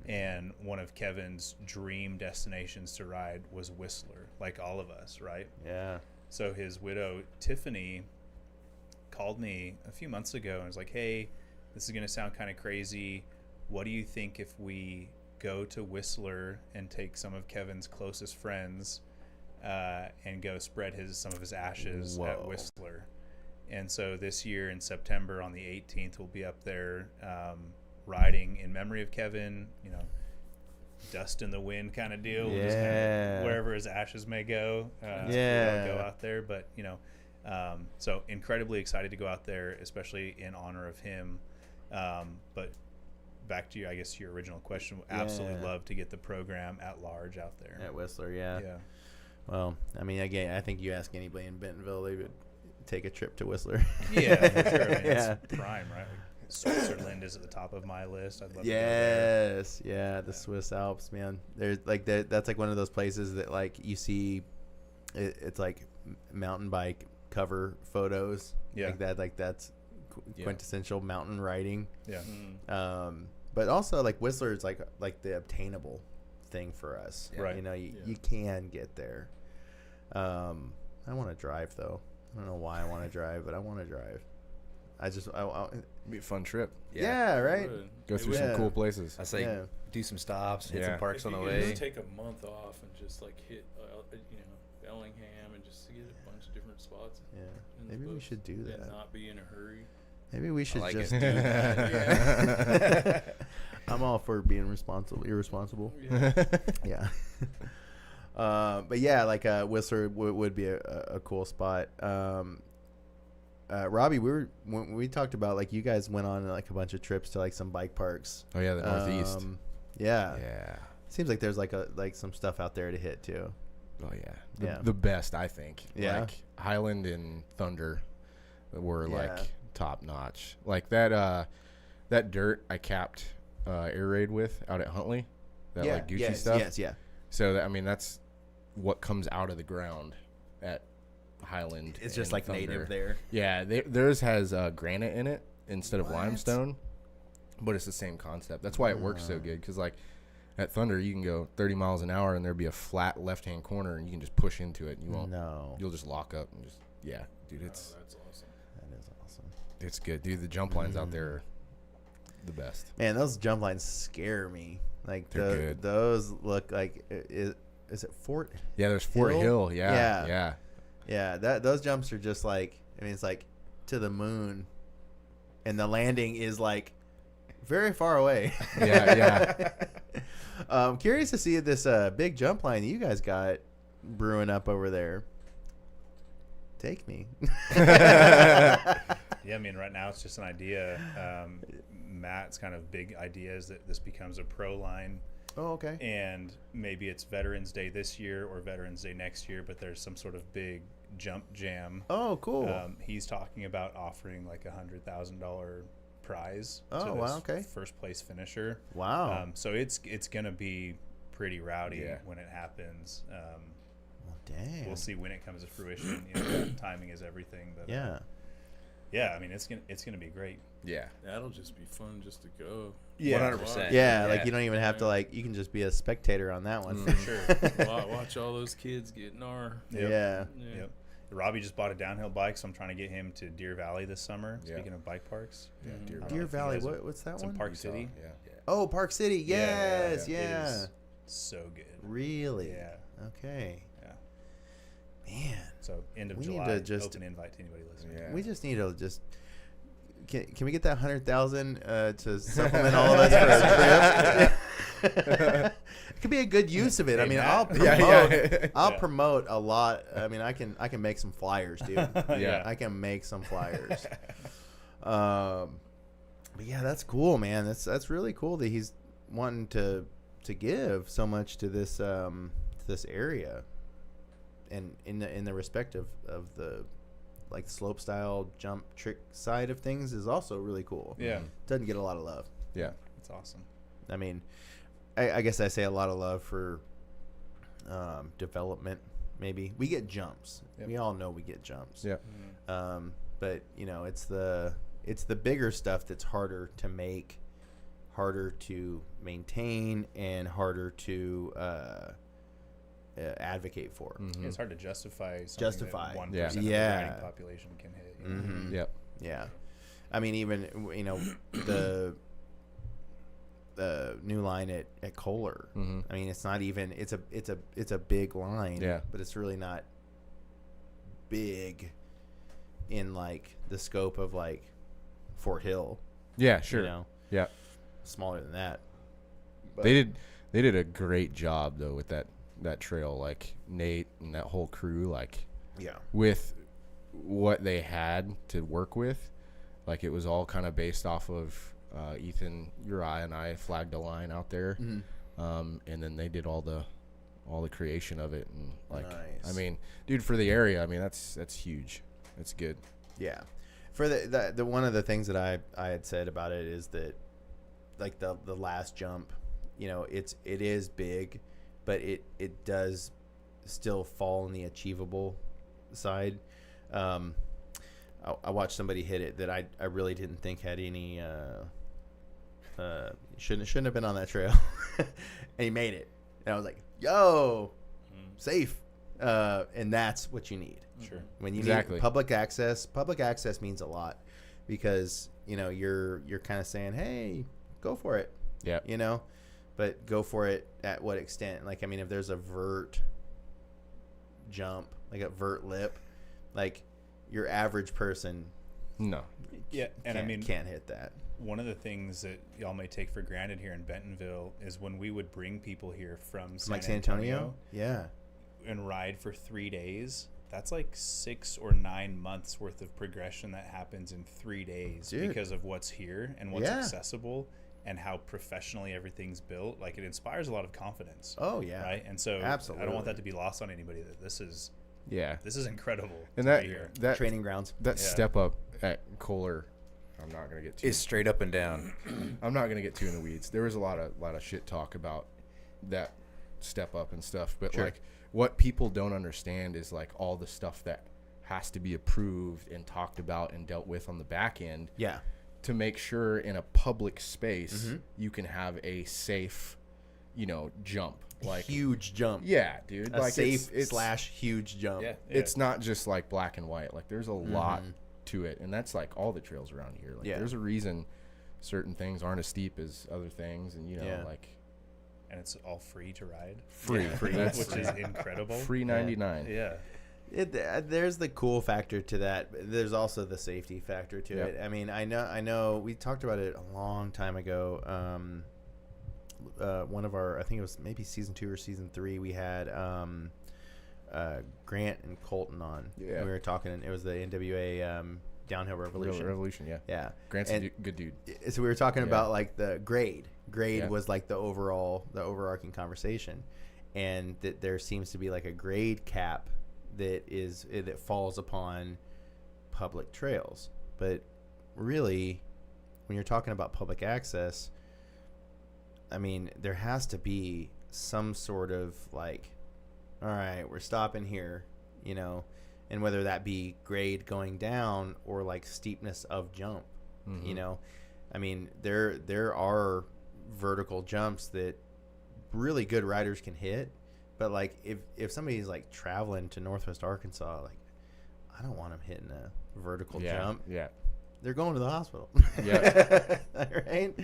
S4: And one of Kevin's dream destinations to ride was Whistler, like all of us, right?
S1: Yeah.
S4: So his widow, Tiffany, called me a few months ago and was like, hey, this is going to sound kind of crazy. What do you think if we go to Whistler and take some of Kevin's closest friends and go spread some of his ashes at Whistler? And so this year in September on the 18th, we'll be up there riding in memory of Kevin, dust in the wind kind of deal. We'll just kind of, wherever his ashes may go, we'll go out there. But, so incredibly excited to go out there, especially in honor of him. But back to your original question, absolutely love to get the program at large out there.
S1: At Whistler, yeah. Well, I mean, again, I think you ask anybody in Bentonville, they would take a trip to Whistler.
S4: Yeah, for sure. I mean, that's prime, right? Switzerland is at the top of my list. I'd love to go there.
S1: Yeah, the Swiss Alps, man. There's like that's like one of those places that like you see, it's like mountain bike cover photos.
S4: Yeah,
S1: like that's quintessential mountain riding.
S4: Yeah.
S1: But also like Whistler is like the obtainable thing for us.
S4: Right.
S1: You can get there. I want to drive though. I don't know why I want to drive, but I want to drive. It'd
S3: be a fun trip.
S1: Yeah, right.
S3: Go through some cool places.
S5: I say do some stops, hit some parks on the
S2: If
S5: way.
S2: you just take a month off and just like hit, Bellingham and just get a bunch of different spots.
S1: Yeah, maybe we should do that.
S2: And not be in a hurry.
S1: Maybe we should just
S5: do
S1: that. I'm all for being irresponsible. Yeah. But yeah, like Whistler would be a cool spot. Robbie, when we talked about like you guys went on like a bunch of trips to like some bike parks.
S3: Oh yeah, the Northeast.
S1: Yeah. Seems like there's like some stuff out there to hit too.
S3: Oh yeah. The best, I think.
S1: Yeah.
S3: Like Highland and Thunder were like top notch. Like that dirt I capped air raid with out at Huntley. That like Gucci stuff.
S1: Yes.
S3: So that's what comes out of the ground at Highland.
S1: It's just like
S3: Thunder.
S1: native there.
S3: Yeah, theirs has granite in it instead of limestone, but it's the same concept. That's why it works so good, because like at Thunder you can go 30 miles an hour and there'll be a flat left-hand corner and you can just push into it and you won't.
S1: No.
S3: You'll just lock up and just dude. It's
S2: that's awesome.
S1: That is awesome.
S3: It's good, dude. The jump lines out there are the best.
S1: Man, those jump lines scare me. Like
S3: they're good.
S1: Those look like is it Fort?
S3: Yeah, there's Fort Hill.
S1: Yeah. Those jumps are just like, I mean, it's like to the moon, and the landing is like very far away.
S3: Yeah.
S1: I'm curious to see this big jump line that you guys got brewing up over there. Take me.
S4: Yeah, I mean, right now it's just an idea. Matt's kind of big idea is that this becomes a pro line.
S1: Oh, okay.
S4: And maybe it's Veterans Day this year or Veterans Day next year, but there's some sort of big jump jam.
S1: Oh, cool.
S4: He's talking about offering like $100,000 prize to this first place finisher.
S1: Wow.
S4: So it's gonna be pretty rowdy when it happens.
S1: Well, dang.
S4: We'll see when it comes to fruition. Timing is everything. But I mean, it's gonna be great.
S3: Yeah,
S2: that'll just be fun just to go.
S5: 100%.
S1: Yeah, like you don't even have to like. You can just be a spectator on that one.
S4: For sure.
S2: Watch all those kids get gnar.
S4: Yep. Robbie just bought a downhill bike, so I'm trying to get him to Deer Valley this summer. Speaking of bike parks,
S1: Deer Valley. What's that one?
S4: Park City.
S3: Yeah.
S1: Oh, Park City. Yes.
S4: It is so good.
S1: Really?
S4: Yeah.
S1: Okay.
S4: Yeah.
S1: Man.
S4: So end of
S1: We
S4: July.
S1: need to just
S4: open invite to anybody listening.
S3: Yeah.
S1: We just need to just. Can we get that 100,000 to supplement all of us for a trip? It could be a good use of it. I mean, I'll promote a lot. I mean, I can make some flyers, dude. I can make some flyers. But yeah, that's cool, man. That's really cool that he's wanting to give so much to this this area, and in the respect of the like slope style jump trick side of things is also really cool.
S4: Yeah.
S1: Doesn't get a lot of love.
S3: Yeah.
S4: It's awesome.
S1: I mean, I guess I say a lot of love for development. Maybe we get jumps.
S4: Yep.
S1: We all know we get jumps.
S3: Yeah.
S1: But it's the bigger stuff that's harder to make, harder to maintain, and harder to advocate for.
S3: Mm-hmm.
S4: It's hard to justify something that 1%
S3: Yeah.
S4: of the
S1: Yeah.
S4: riding population can hit. You know?
S1: Mm-hmm.
S3: Yep.
S1: Yeah, I mean, even the new line at Kohler.
S3: Mm-hmm.
S1: I mean, it's not even it's a big line.
S3: Yeah.
S1: But it's really not big in like the scope of like Fort Hill.
S3: Yeah, sure.
S1: You know,
S3: Yeah.
S1: smaller than that. But
S3: They did a great job though with that trail, like Nate and that whole crew, like
S1: yeah.
S3: with what they had to work with. Like it was all kind of based off of Ethan, Uriah, and I flagged a line out there, and then they did all the creation of it, and like
S1: Nice.
S3: I mean, dude, for the area, I mean that's huge. That's good.
S1: Yeah. For the one of the things that I had said about it is that like the last jump, it is big, but it does still fall on the achievable side. I watched somebody hit it that I really didn't think had any shouldn't have been on that trail. And he made it. And I was like, yo, safe. And that's what you need.
S4: Sure.
S1: When you
S3: Exactly.
S1: need public access means a lot because, you're kind of saying, hey, go for it.
S3: Yeah.
S1: But go for it at what extent? Like, I mean, if there's a vert jump, like a vert lip, like your average person
S3: No.
S4: Yeah, and I mean,
S1: can't hit that.
S4: one of the things that y'all may take for granted here in Bentonville is when we would bring people here from
S1: Like San Antonio? Yeah.
S4: and ride for 3 days. That's like 6 or 9 months worth of progression that happens in 3 days
S1: Dude.
S4: because of what's here and what's
S1: Yeah.
S4: accessible and how professionally everything's built. Like it inspires a lot of confidence.
S1: Oh, yeah.
S4: Right. And so
S1: Absolutely.
S4: I don't want that to be lost on anybody that this is incredible.
S3: And
S4: to be here.
S3: that
S1: Training grounds.
S3: that
S4: Yeah.
S3: step up at Kohler, I'm not gonna get too.
S5: It's straight up and down.
S3: I'm not gonna get too in the weeds. There was a lot of shit talk about that step up and stuff, but
S1: Sure.
S3: like what people don't understand is like all the stuff that has to be approved and talked about and dealt with on the back end
S1: Yeah.
S3: to make sure in a public space
S1: Mhm.
S3: you can have a safe, jump. Like
S1: Huge jump.
S3: yeah, dude.
S1: A
S3: like
S1: safe
S3: it's
S1: / huge jump.
S4: Yeah.
S3: it's not just like black and white. Like there's a lot
S1: Mhm.
S3: to it, and that's like all the trails around here. Like
S1: Yeah.
S3: there's a reason certain things aren't as steep as other things, and
S1: Yeah.
S3: like
S4: And it's all free to ride.
S3: free,
S1: That's
S4: which is incredible.
S3: free 99.
S4: Yeah.
S1: There's the cool factor to that. But there's also the safety factor to
S3: Yep.
S1: it. I mean, I know we talked about it a long time ago. One of our, I think it was maybe season 2 or season 3, we had Grant and Colton on.
S3: Yeah.
S1: And we were talking, and it was the NWA Downhill Revolution.
S3: Revolution, yeah.
S1: Yeah.
S3: Grant's
S1: And-
S3: a good dude.
S1: So we were talking
S3: Yeah.
S1: about like the grade. Grade
S3: Yeah.
S1: was like the overarching conversation, and that there seems to be like a grade cap that falls upon public trails. But really, when you're talking about public access, I mean, there has to be some sort of like, all right, we're stopping here, and whether that be grade going down or like steepness of jump.
S3: Mhm.
S1: I mean, there are vertical jumps that really good riders can hit, but like if somebody's like traveling to Northwest Arkansas, like I don't want them hitting a vertical
S3: yeah,
S1: jump.
S3: yeah.
S1: They're going to the hospital.
S3: Yeah.
S1: Right.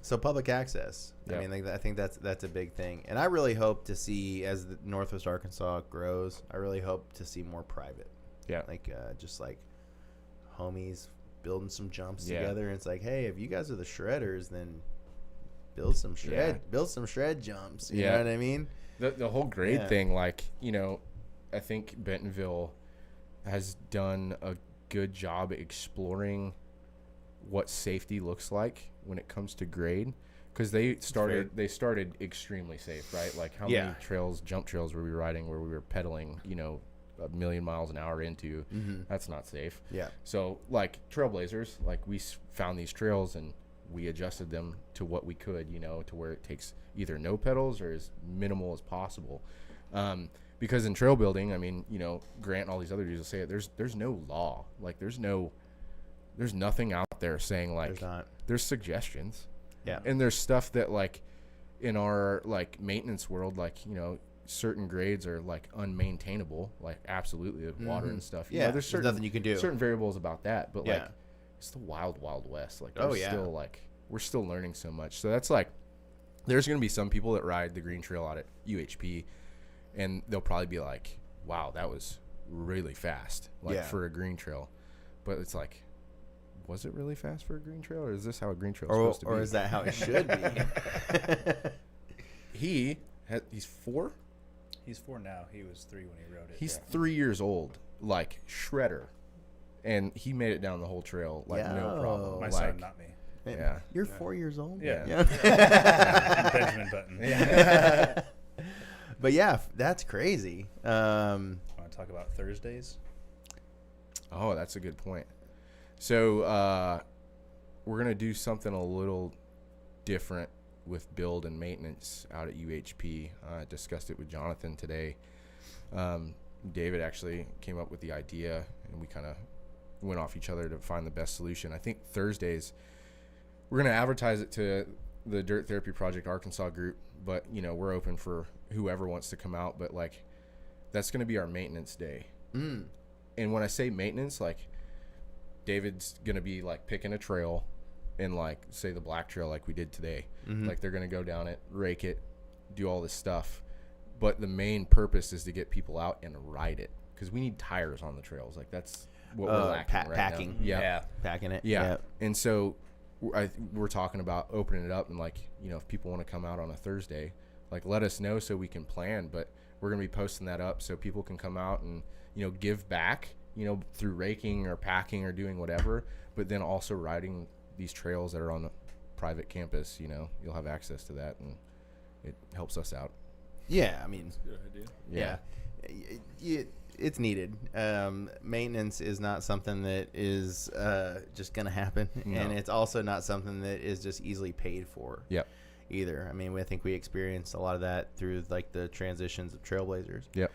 S1: So public access.
S3: Yeah.
S1: I mean, I think that's a big thing, and I really hope to see, as the Northwest Arkansas grows, I really hope to see more private.
S3: Yeah.
S1: Like just like homies building some jumps
S3: Yeah.
S1: together, and it's like, hey, if you guys are the shredders, then build some shred jumps. You
S3: Yeah.
S1: know what I mean?
S3: The whole grade
S1: Yeah.
S3: thing, like, I think Bentonville has done a good job exploring what safety looks like when it comes to grade, because they started extremely safe, right? Like how
S1: Yeah.
S3: many jump trails were we riding where we were pedaling, a million miles an hour into. That's not safe.
S1: Yeah.
S3: So like trailblazers, like we found these trails and we adjusted them to what we could, you know, to where it takes either no pedals or as minimal as possible. Because in trail building, I mean, you know, Grant and all these other dudes will say it, there's no law. Like there's nothing out there saying like there's suggestions.
S1: Yeah.
S3: And there's stuff that like in our like maintenance world, like, you know, certain grades are like unmaintainable, like absolutely with water and stuff. You know, there's
S1: nothing you can do.
S3: Certain variables about that, but like it's the wild west. Like still like we're still learning so much. So that's like there's going to be some people that ride the green trail out at UHP and they'll probably be like, wow, that was really fast, like for a green trail. But it's like, was it really fast for a green trail, or is this how a green trail is supposed to be?
S1: Or is that how it should be?
S3: He's 4?
S4: He's 4 now. He was 3 when he rode it.
S3: He's 3 years old, like shredder. And he made it down the whole trail, like no problem.
S4: My
S3: like,
S4: son, not me.
S3: Yeah.
S1: You're 4 years old?
S4: Yeah. Benjamin Button.
S3: Yeah.
S1: But yeah, that's crazy.
S4: Want to talk about Thursdays?
S3: Oh, that's a good point. So we're going to do something a little different with build and maintenance out at UHP. I discussed it with Jonathan today. David actually came up with the idea, and we kind of went off each other to find the best solution. I think Thursdays, we're going to advertise it to the Dirt Therapy Project Arkansas group, but, you know, we're open for whoever wants to come out. But, like, that's going to be our maintenance day. And when I say maintenance, like, David's going to be, like, picking a trail in, like, say the black trail like we did today. Like, they're going to go down it, rake it, do all this stuff. But the main purpose is to get people out and ride it, because we need tires on the trails. Like, that's what we're lacking right
S1: packing.
S3: now.
S1: Yeah. Packing it.
S3: Yeah. And so we're talking about opening it up, and, like, you know, if people want to come out on a Thursday, like, let us know so we can plan. But we're going to be posting that up so people can come out and, you know, give back, you know, through raking or packing or doing whatever, but then also riding these trails that are on the private campus. You know, you'll have access to that, and it helps us out.
S1: Yeah, I mean,
S2: Good idea.
S3: Yeah.
S1: It's needed. Maintenance is not something that is just going to happen.
S3: No.
S1: And it's also not something that is just easily paid for.
S3: Yep.
S1: Either. I mean, I think we experienced a lot of that through, like, the transitions of Trailblazers.
S3: Yep.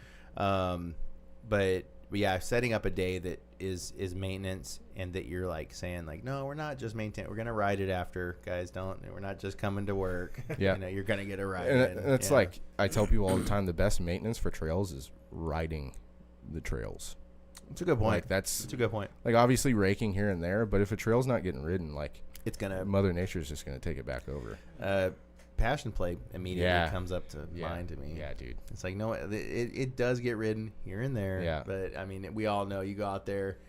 S1: But yeah, setting up a day that is maintenance, and that you're, like, saying, like, no, we're not just maintaining, we're gonna ride it after, guys. We're not just coming to work.
S3: Yeah.
S1: You know, you're gonna get a ride.
S3: And it's like, I tell people all the time, the best maintenance for trails is riding the trails.
S1: It's a good point.
S3: Like, that's
S1: a good point.
S3: Like, obviously raking here and there, but if a trail's not getting ridden, like,
S1: It's gonna
S3: Mother Nature's just gonna take it back over.
S1: Passion play immediately comes up to mind to me.
S3: Yeah, dude.
S1: It's like, no, it does get ridden here and there.
S3: Yeah.
S1: But I mean, we all know, you go out there,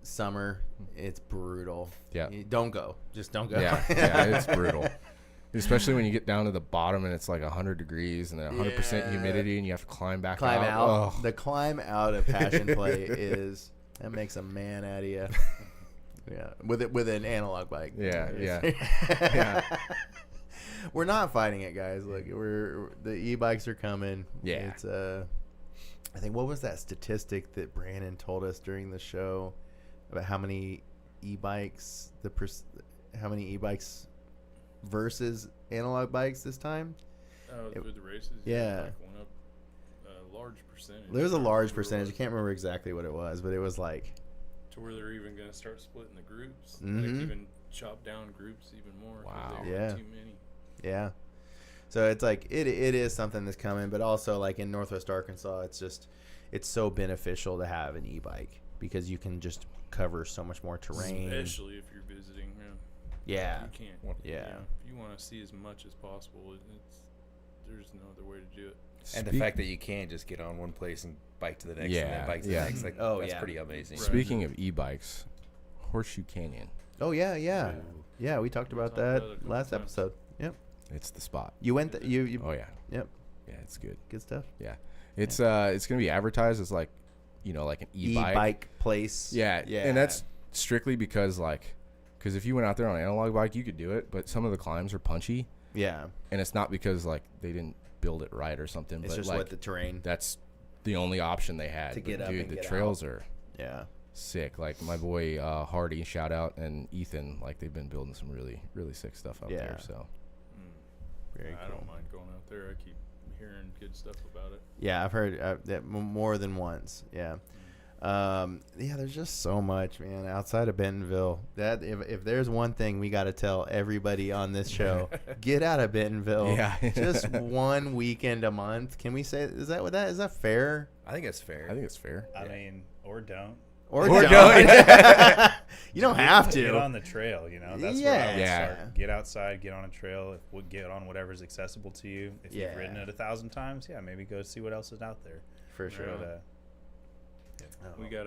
S1: summer, it's brutal.
S3: Yeah.
S1: Don't go. Just don't go.
S3: Yeah, it's brutal. Especially when you get down to the bottom and it's like 100 degrees and then 100% humidity, and you have to climb back out.
S1: Out.
S3: Oh.
S1: The climb out of passion play that makes a man out of you. Yeah, with an analog bike.
S3: Yeah.
S1: We're not fighting it, guys. Look, the e-bikes are coming.
S3: Yeah.
S1: It's I think, what was that statistic that Brandon told us during the show about how many e-bikes versus analog bikes this time?
S2: With the races,
S1: yeah.
S2: Like went up a large percentage.
S1: There was a large percentage. I can't remember exactly what it was, but it was like,
S2: to where they're even going to start splitting the groups,
S1: Mhm.
S2: like even chop down groups even more. 'Cause
S3: Wow.
S2: they were
S1: Yeah.
S2: too many.
S1: yeah. So it's like it is something that's coming, but also, like, in Northwest Arkansas, it's so beneficial to have an e-bike, because you can just cover so much more terrain.
S2: Especially if you're visiting.
S1: Yeah.
S2: You can't.
S1: Yeah.
S2: If you want to see as much as possible, there's no other way to do it.
S5: And the fact that you can just get on one place and bike to the next, and
S3: Yeah,
S5: then bike to
S3: yeah.
S5: the next, like,
S1: Oh,
S5: that's
S1: yeah.
S5: pretty amazing.
S2: Right.
S3: Speaking of e-bikes, Horseshoe Canyon,
S1: Oh yeah. We talked about
S2: talked about it a
S1: that
S2: couple
S1: last
S2: times.
S1: episode. Yep.
S3: it's the spot.
S1: You went. You.
S3: Oh yeah,
S1: Yep.
S3: yeah, it's good.
S1: Good stuff.
S3: Yeah, it's gonna be advertised as, like, you know, like an e-bike.
S1: place.
S3: Yeah,
S1: Yeah.
S3: and that's strictly because if you went out there on an analog bike, you could do it, but some of the climbs are punchy,
S1: Yeah.
S3: and it's not because, like, they didn't build it right or something.
S1: It's
S3: but
S1: just
S3: like,
S1: what the terrain.
S3: that's the only option they had.
S5: To get up
S3: dude,
S5: and
S3: the
S5: get
S3: trails are
S1: Yeah.
S3: sick. Like my boy Hardy, shout out, and Ethan, like they've been building some really, really sick stuff out there. So
S1: Very
S2: I
S1: cool.
S2: don't mind going out there. I keep hearing good stuff about it.
S1: Yeah, I've heard that more than once. Yeah. Yeah, there's just so much, man, outside of Bentonville. That if there's one thing we got to tell everybody on this show, get out of Bentonville.
S3: Yeah.
S1: Just one weekend a month. Can we say, is that fair?
S5: I think it's fair.
S3: I think it's fair.
S4: I mean, or don't.
S1: Or
S5: Or
S1: don't. You don't have to.
S4: Get on the trail, That's where I would
S3: Yeah.
S4: start. Get outside, get on a trail. Get on whatever's accessible to you. If you've ridden it 1,000 times, maybe go see what else is out there.
S1: For sure.
S4: But,
S2: We got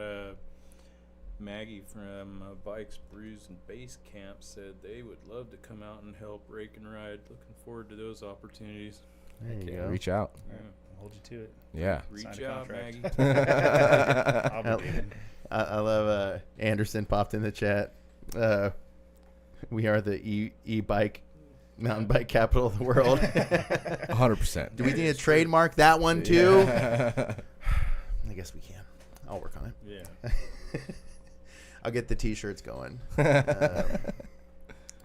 S2: Maggie from Bikes, Brews, and Base Camp said they would love to come out and help rake and ride. Looking forward to those opportunities.
S1: There you go.
S3: Reach out.
S2: Yeah.
S4: I'll hold you to it.
S3: Yeah.
S2: Reach
S4: Sign a
S2: out,
S4: contract.
S2: Maggie.
S4: I'll be David.
S1: I love Anderson popped in the chat. We are the e-bike mountain bike capital of the world.
S3: 100%.
S1: Do we need to trademark that one too? I guess we can. I'll work on it.
S2: Yeah.
S1: I'll get the t-shirts going. Got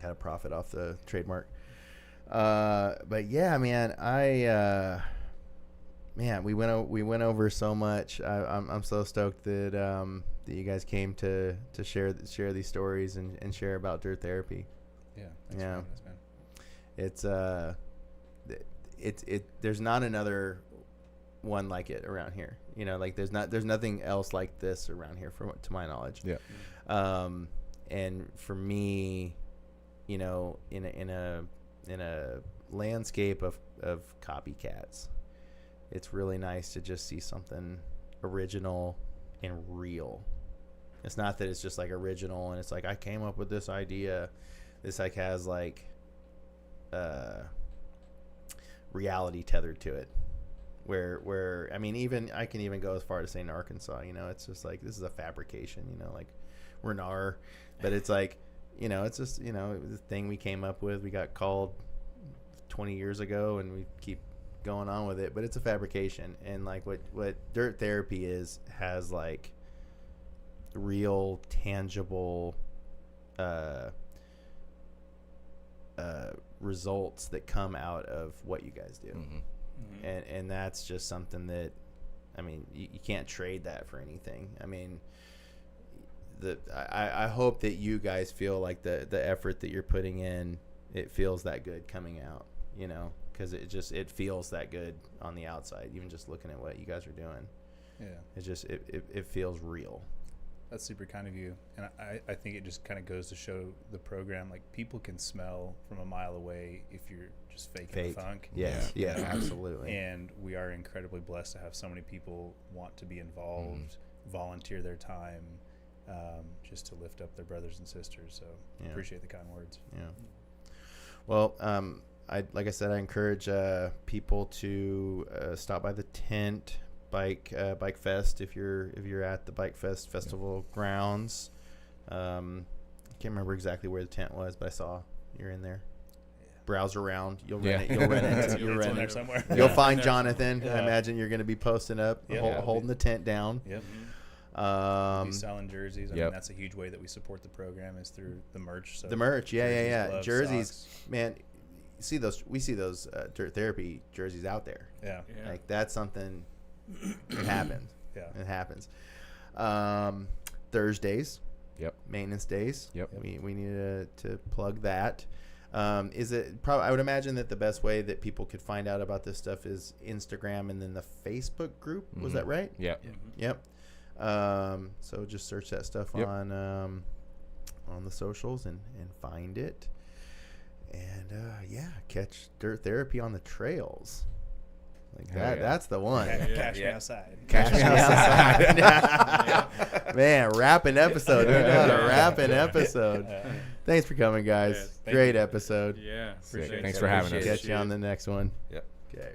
S1: to profit off the trademark. But yeah, man, we went over so much. I'm so stoked that that you guys came to share these stories and share about dirt therapy.
S4: Yeah.
S1: Yeah.
S4: Thanks, man.
S1: It's there's not another one like it around here. Like there's nothing else like this around here to my knowledge.
S3: Yeah.
S1: And for me, in a landscape of copycats, it's really nice to just see something original and real. It's not that it's just like original and it's like I came up with this idea. This like has like reality tethered to it. Where I mean, even I can even go as far to say Gnarkansas. It's just like this is a fabrication. Like we're Gnar, but it's like it's just the thing we came up with. We got called 20 years ago, and we keep going on with it. But it's a fabrication, and like what dirt therapy has like real tangible results that come out of what you guys do.
S3: Mm-hmm.
S1: And that's just something that, I mean, you can't trade that for anything. I mean, I hope that you guys feel like the effort that you're putting in, it feels that good coming out, because it feels that good on the outside, even just looking at what you guys are doing.
S4: Yeah.
S1: It's just, it feels real.
S4: That's super kind of you. And I think it just kind of goes to show the program, like people can smell from a mile away if you're just faking the funk.
S1: Yes. Yeah, absolutely.
S4: And we are incredibly blessed to have so many people want to be involved, volunteer their time, just to lift up their brothers and sisters. So appreciate the kind words.
S1: Yeah. Well, like I said, I encourage people to stop by the tent. Bike Fest if you're at the Bike Fest festival grounds. I can't remember exactly where the tent was, but I saw you're in there. Browse around. You'll rent it. You'll rent it somewhere. You'll find Jonathan. I imagine you're going to be posting up, holding the tent down.
S4: Yep. Be selling jerseys. I mean, that's a huge way that we support the program is through the merch. So
S1: the merch, yeah. Jerseys,
S4: socks.
S1: man. We see those dirt therapy jerseys out there.
S4: Yeah.
S1: Like that's something. It happens.
S4: Yeah.
S1: It happens. Thursdays.
S3: Yep.
S1: Maintenance days.
S3: Yep.
S1: We need to plug that. Is it probably? I would imagine that the best way that people could find out about this stuff is Instagram and then the Facebook group. Was
S3: Mm-hmm.
S1: that right?
S3: Yeah.
S1: Yep. So just search that stuff on the socials and find it. And catch dirt therapy on the trails. Like that.
S3: Yeah.
S1: That's the one.
S4: Cash me outside.
S1: Catch me outside. Man, wrapping episode. We got a wrapping episode. Thanks for coming, guys.
S2: Yeah,
S1: Great episode.
S2: Yeah.
S3: Sick.
S2: Appreciate
S3: Thanks
S2: it.
S3: for having us.
S1: Catch you on the next one.
S5: Yep.
S1: Okay.